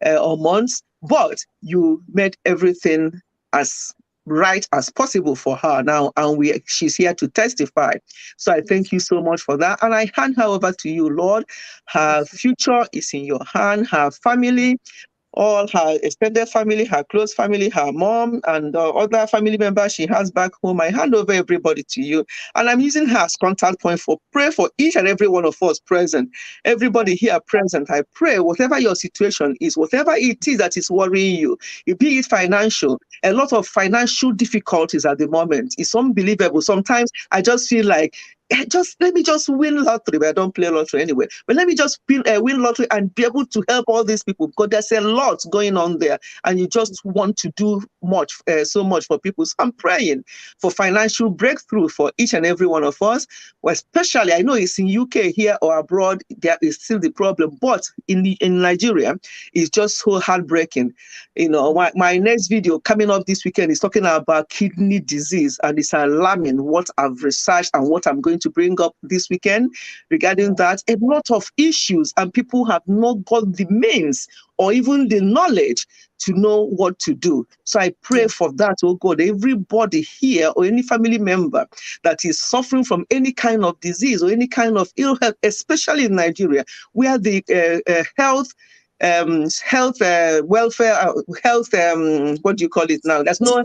or months, but you made everything as right as possible for her now, and she's here to testify. So I thank you so much for that, and I hand her over to you, Lord. Her future is in your hand, her family, all her extended family, her close family, her mom, and other family members she has back home. I hand over everybody to you. And I'm using her as contact point for prayer for each and every one of us present. Everybody here present, I pray whatever your situation is, whatever it is that is worrying you, be it financial, a lot of financial difficulties at the moment. It's unbelievable. Sometimes I just feel like, let me just win lottery, but I don't play lottery anyway. But let me just win lottery and be able to help all these people, because there's a lot going on there, and you just want to do so much for people. So I'm praying for financial breakthrough for each and every one of us. Well, especially, I know it's in UK here or abroad, there is still the problem, but in Nigeria, it's just so heartbreaking. My next video coming up this weekend is talking about kidney disease, and it's alarming what I've researched and what I'm going to bring up this weekend regarding that. A lot of issues, and people have not got the means or even the knowledge to know what to do. So I pray for that, oh God, everybody here or any family member that is suffering from any kind of disease or any kind of ill health, especially in Nigeria, where the welfare, what do you call it now? There's no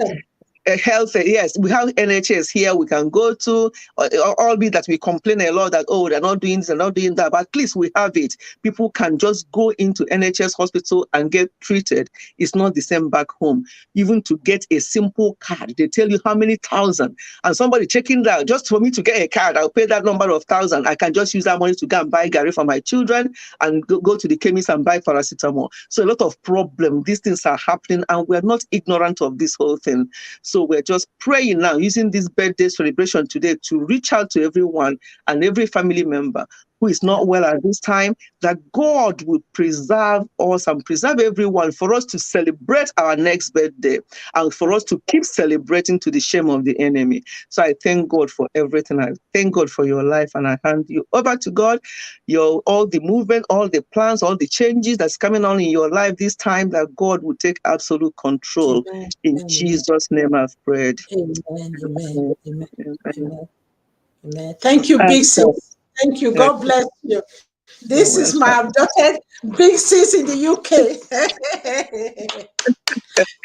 health. Yes, we have NHS here we can go to, albeit that we complain a lot that, they're not doing this, they're not doing that, but at least we have it. People can just go into NHS hospital and get treated. It's not the same back home. Even to get a simple card, they tell you how many thousand, and somebody checking that, just for me to get a card, I'll pay that number of thousand. I can just use that money to go and buy Gary for my children and go to the chemist and buy paracetamol. So a lot of problems, these things are happening, and we're not ignorant of this whole thing. So we're just praying now, using this birthday celebration today to reach out to everyone and every family member who is not well at this time, that God will preserve us and preserve everyone for us to celebrate our next birthday and for us to keep celebrating to the shame of the enemy. So I thank God for everything. I thank God for your life, and I hand you over to God. All the movement, all the plans, all the changes that's coming on in your life this time, that God will take absolute control. In Jesus' name I've prayed. Amen. Amen. Amen. Amen. Amen. Thank you, big sis. Thank you. God bless you. This is my adopted big sis in the UK.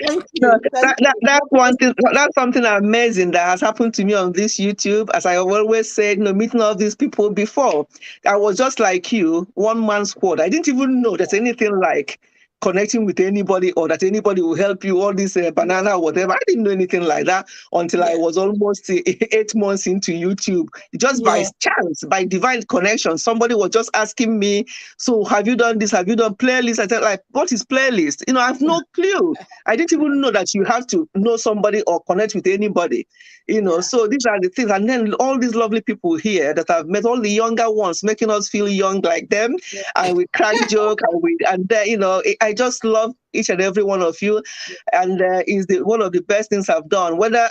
Thank you. No, Thank you. that's one thing. That's something amazing that has happened to me on this YouTube. As I always said, meeting all these people before, I was just like you, one man squad. I didn't even know there's anything like connecting with anybody or that anybody will help you. All this banana, whatever. I didn't know anything like that until I was almost 8 months into YouTube. Just by chance, by divine connection, somebody was just asking me, "So have you done this? Have you done playlist?" I said, "Like, what is playlist? I have no clue. I didn't even know that you have to know somebody or connect with anybody, So these are the things. And then all these lovely people here that I've met, all the younger ones, making us feel young like them, and we crack joke, I just love each and every one of you, and is one of the best things I've done. Whether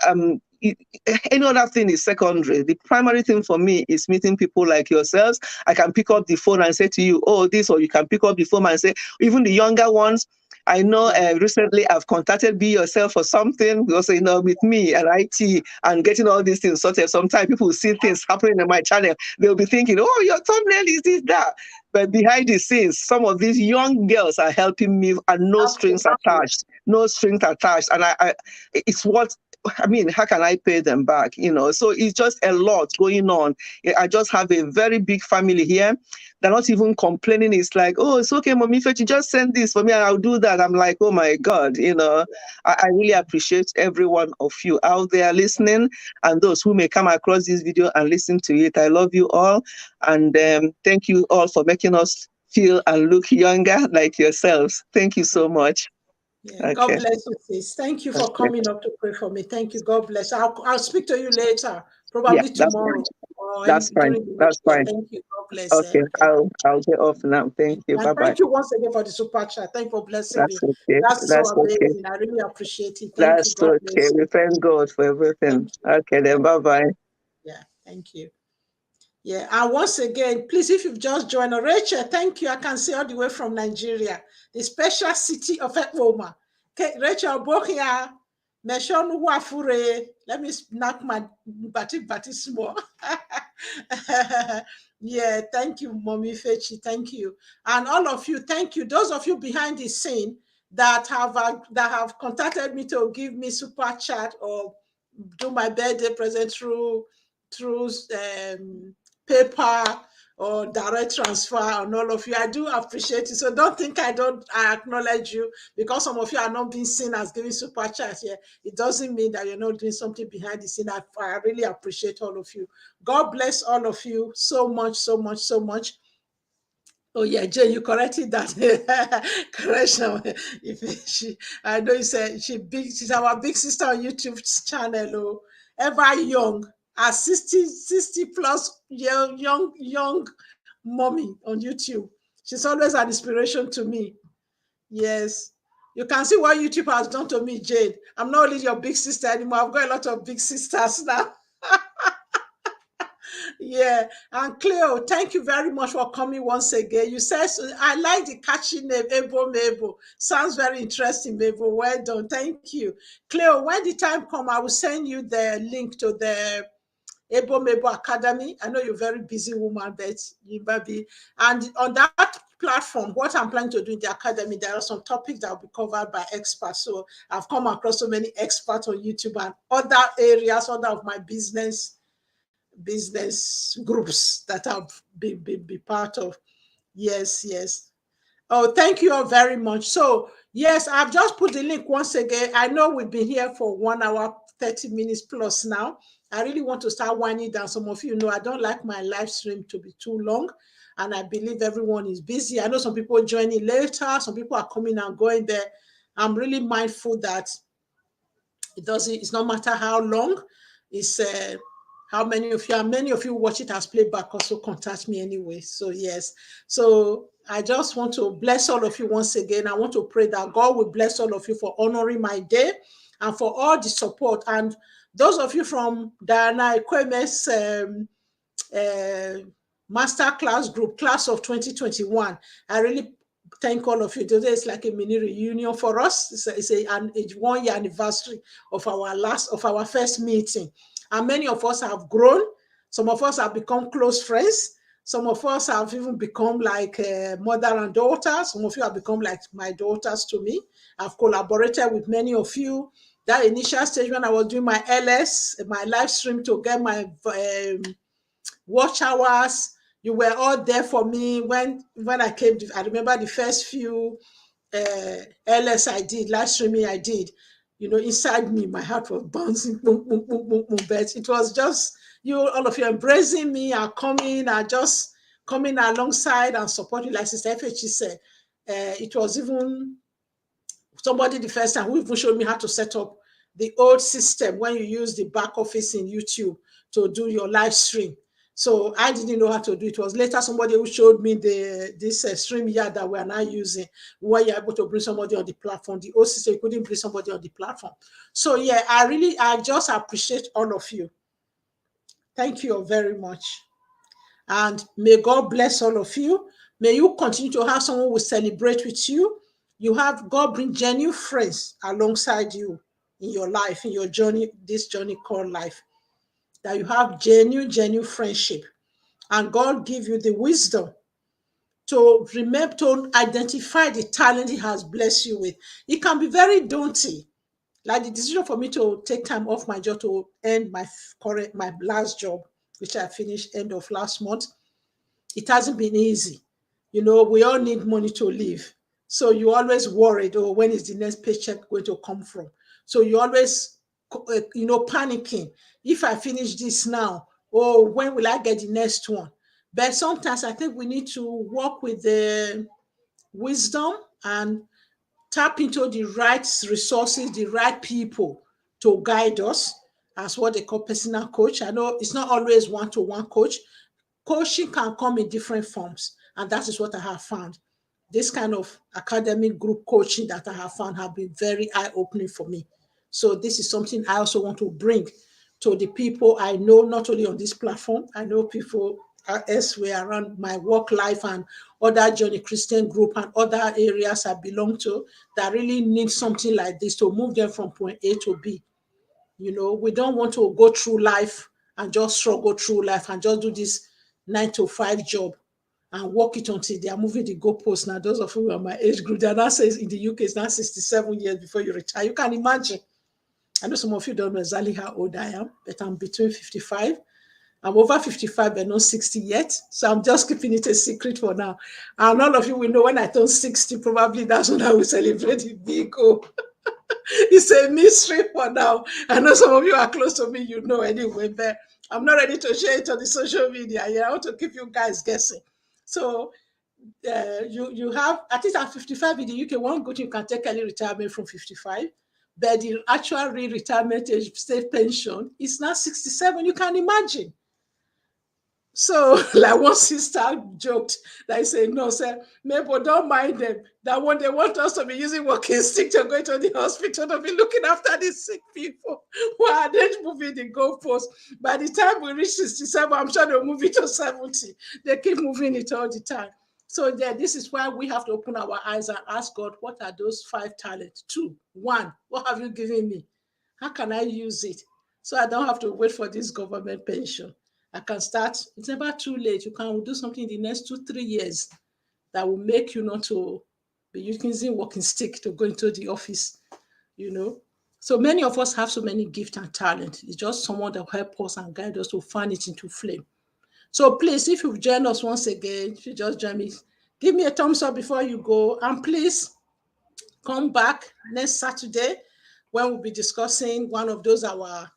any other thing is secondary. The primary thing for me is meeting people like yourselves. I can pick up the phone and say to you, "Oh, this," or you can pick up the phone and say, even the younger ones. I know recently I've contacted Be Yourself for something, because, with me and IT and getting all these things sorted. Sometimes people see things happening in my channel. They'll be thinking, "Oh, your thumbnail is this, that." But behind the scenes, some of these young girls are helping me, and no strings attached. No strings attached. And it's what, I mean, how can I pay them back? So it's just a lot going on. I just have a very big family here. They're not even complaining. It's like, "Oh, it's okay, Mommy, if you just send this for me, I'll do that." I'm like, oh my God, I really appreciate every one of you out there listening, and those who may come across this video and listen to it. I love you all. And thank you all for making us feel and look younger like yourselves. Thank you so much. Yeah, God bless you, sis. Thank you for coming up to pray for me. Thank you. God bless. I'll speak to you later, probably tomorrow. That's fine. That's fine. Thank you. God bless. Okay, I'll get off now. Thank you. Bye bye. Thank you once again for the super chat. Thank you for blessing me. Okay. That's so amazing. I really appreciate it. Thank you. God bless you. We thank God for everything. Okay, then bye bye. Yeah, thank you. Yeah, and once again, please, if you've just joined, Rachel, thank you. I can see all the way from Nigeria, the special city of Ekpoma. Okay, Rachel, Bokia, Meshon Wafure. Let me knock my bati small. Yeah, thank you, Mommy Fechi. Thank you. And all of you, thank you. Those of you behind the scene that have contacted me to give me super chat or do my birthday present through PayPal or direct transfer, and all of you. I do appreciate it. So don't think I acknowledge you because some of you are not being seen as giving super chats here. It doesn't mean that you're not doing something behind the scene. I really appreciate all of you. God bless all of you so much, so much, so much. Oh yeah, Jay, you corrected that. Correction. I know you said she's our big sister on YouTube channel. Oh, ever young, a 60 plus young mommy on YouTube. She's always an inspiration to me. Yes. You can see what YouTube has done to me, Jade. I'm not only your big sister anymore. I've got a lot of big sisters now. Yeah, and Cleo, thank you very much for coming once again. You said, I like the catchy name, Ebo Mabo. Sounds very interesting, Mabo. Well done. Thank you. Cleo, when the time comes, I will send you the link to the Ebo Mabo Academy. I know you're a very busy woman, but you might be. And on that platform, what I'm planning to do in the academy, there are some topics that will be covered by experts. So I've come across so many experts on YouTube and other areas, other of my business groups that I've be part of. Yes. Oh, thank you all very much. So yes, I've just put the link once again. I know we've been here for 1 hour, 30 minutes plus now. I really want to start winding down. Some of you know I don't like my live stream to be too long. And I believe everyone is busy. I know some people joining later. Some people are coming and going there. I'm really mindful that it's not matter how long. It's how many of you watch it as playback also contact me anyway. So yes. So I just want to bless all of you once again. I want to pray that God will bless all of you for honoring my day and for all the support. And those of you from Diana Ekweme's masterclass group, class of 2021, I really thank all of you. Today is like a mini reunion for us. It's a 1 year anniversary of our first meeting. And many of us have grown. Some of us have become close friends. Some of us have even become like mother and daughter. Some of you have become like my daughters to me. I've collaborated with many of you. That initial stage when I was doing my LS, my live stream to get my watch hours, you were all there for me when I came. I remember the first few LS I did, live streaming I did. You know, inside me, my heart was bouncing, boom, boom, boom, boom, boom. But it was just you, all of you embracing me and coming and just coming alongside and supporting. Like Sister FHE said, it was even somebody the first time who even showed me how to set up the old system when you use the back office in YouTube to do your live stream. So I didn't know how to do it. It was later somebody who showed me this stream yard that we are now using, where you're able to bring somebody on the platform. The old system, you couldn't bring somebody on the platform. So yeah, I just appreciate all of you. Thank you very much. And may God bless all of you. May you continue to have someone who will celebrate with you. You have God bring genuine friends alongside you in your life, in your journey, this journey called life. That you have genuine friendship. And God give you the wisdom to remember, to identify the talent He has blessed you with. It can be very daunting. Like the decision for me to take time off my job to end my last job, which I finished end of last month. It hasn't been easy. You know, we all need money to live. So you always worried, oh, when is the next paycheck going to come from? So you always, panicking. If I finish this now, oh, when will I get the next one? But sometimes I think we need to work with the wisdom and tap into the right resources, the right people to guide us as what they call personal coach. I know it's not always one-to-one coach. Coaching can come in different forms, and that is what I have found. This kind of academic group coaching that I have found have been very eye-opening for me. So this is something I also want to bring to the people I know, not only on this platform. I know people elsewhere around my work life and other Journey Christian group and other areas I belong to that really need something like this to move them from point A to B. You know, we don't want to go through life and just struggle through life and just do this 9-to-5 job and work it until they are moving the goalposts. Now, those of you who are my age group, that says in the UK, it's now 67 years before you retire. You can imagine. I know some of you don't know exactly how old I am, but I'm between 55. I'm over 55, but not 60 yet. So I'm just keeping it a secret for now. And all of you will know when I turn 60, probably that's when I will celebrate the big goal. It's a mystery for now. I know some of you are close to me, you know anyway, but I'm not ready to share it on the social media. Yeah, I want to keep you guys guessing. So you have, at least at 55 in the UK, one good you can take early retirement from 55, but the actual real retirement age, state pension, is now 67. You can imagine. So, like one sister joked, they say, no, sir, Mabel, don't mind them. That when they want us to be using walking stick to go to the hospital to be looking after these sick people who are then moving the goalposts. By the time we reach 67, I'm sure they'll move it to 70. They keep moving it all the time. So this is why we have to open our eyes and ask God, what are those 5 talents? 2, 1, what have you given me? How can I use it? So I don't have to wait for this government pension. I can start. It's never too late. You can do something in the next 2-3 years that will make you not to be using walking stick to go into the office, you know. So many of us have so many gifts and talent. It's just someone that will help us and guide us to fan it into flame. So please, if you've joined us once again, if you just join me, give me a thumbs up before you go. And please come back next Saturday when we'll be discussing one of those our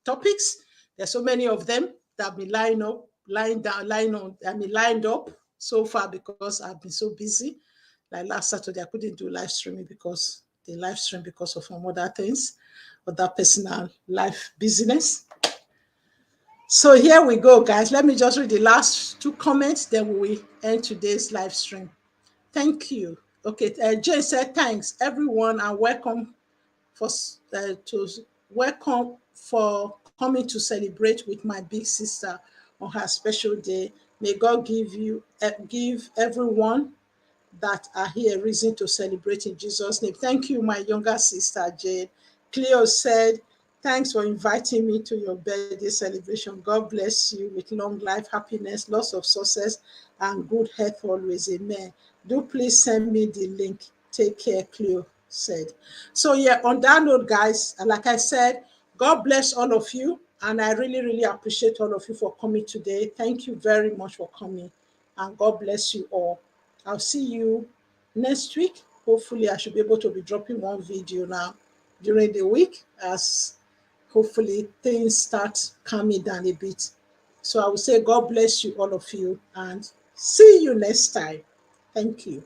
topics. There's so many of them that have been lined up so far because I've been so busy. Like last Saturday, I couldn't do live streaming because of some other things, other personal life business. So here we go, guys. Let me just read the last 2 comments, then we end today's live stream. Thank you. Okay, Jane said, thanks, everyone, and welcome for coming to celebrate with my big sister on her special day. May God give everyone that are here reason to celebrate in Jesus' name. Thank you, my younger sister, Jane. Cleo said, Thanks for inviting me to your birthday celebration. God bless you with long life, happiness, lots of success, and good health always. Amen. Do please send me the link. Take care, Cleo said. So yeah, on that note, guys, like I said, God bless all of you. And I really, really appreciate all of you for coming today. Thank you very much for coming. And God bless you all. I'll see you next week. Hopefully, I should be able to be dropping one video now during the week as hopefully things start calming down a bit. So I will say God bless you, all of you, and see you next time. Thank you.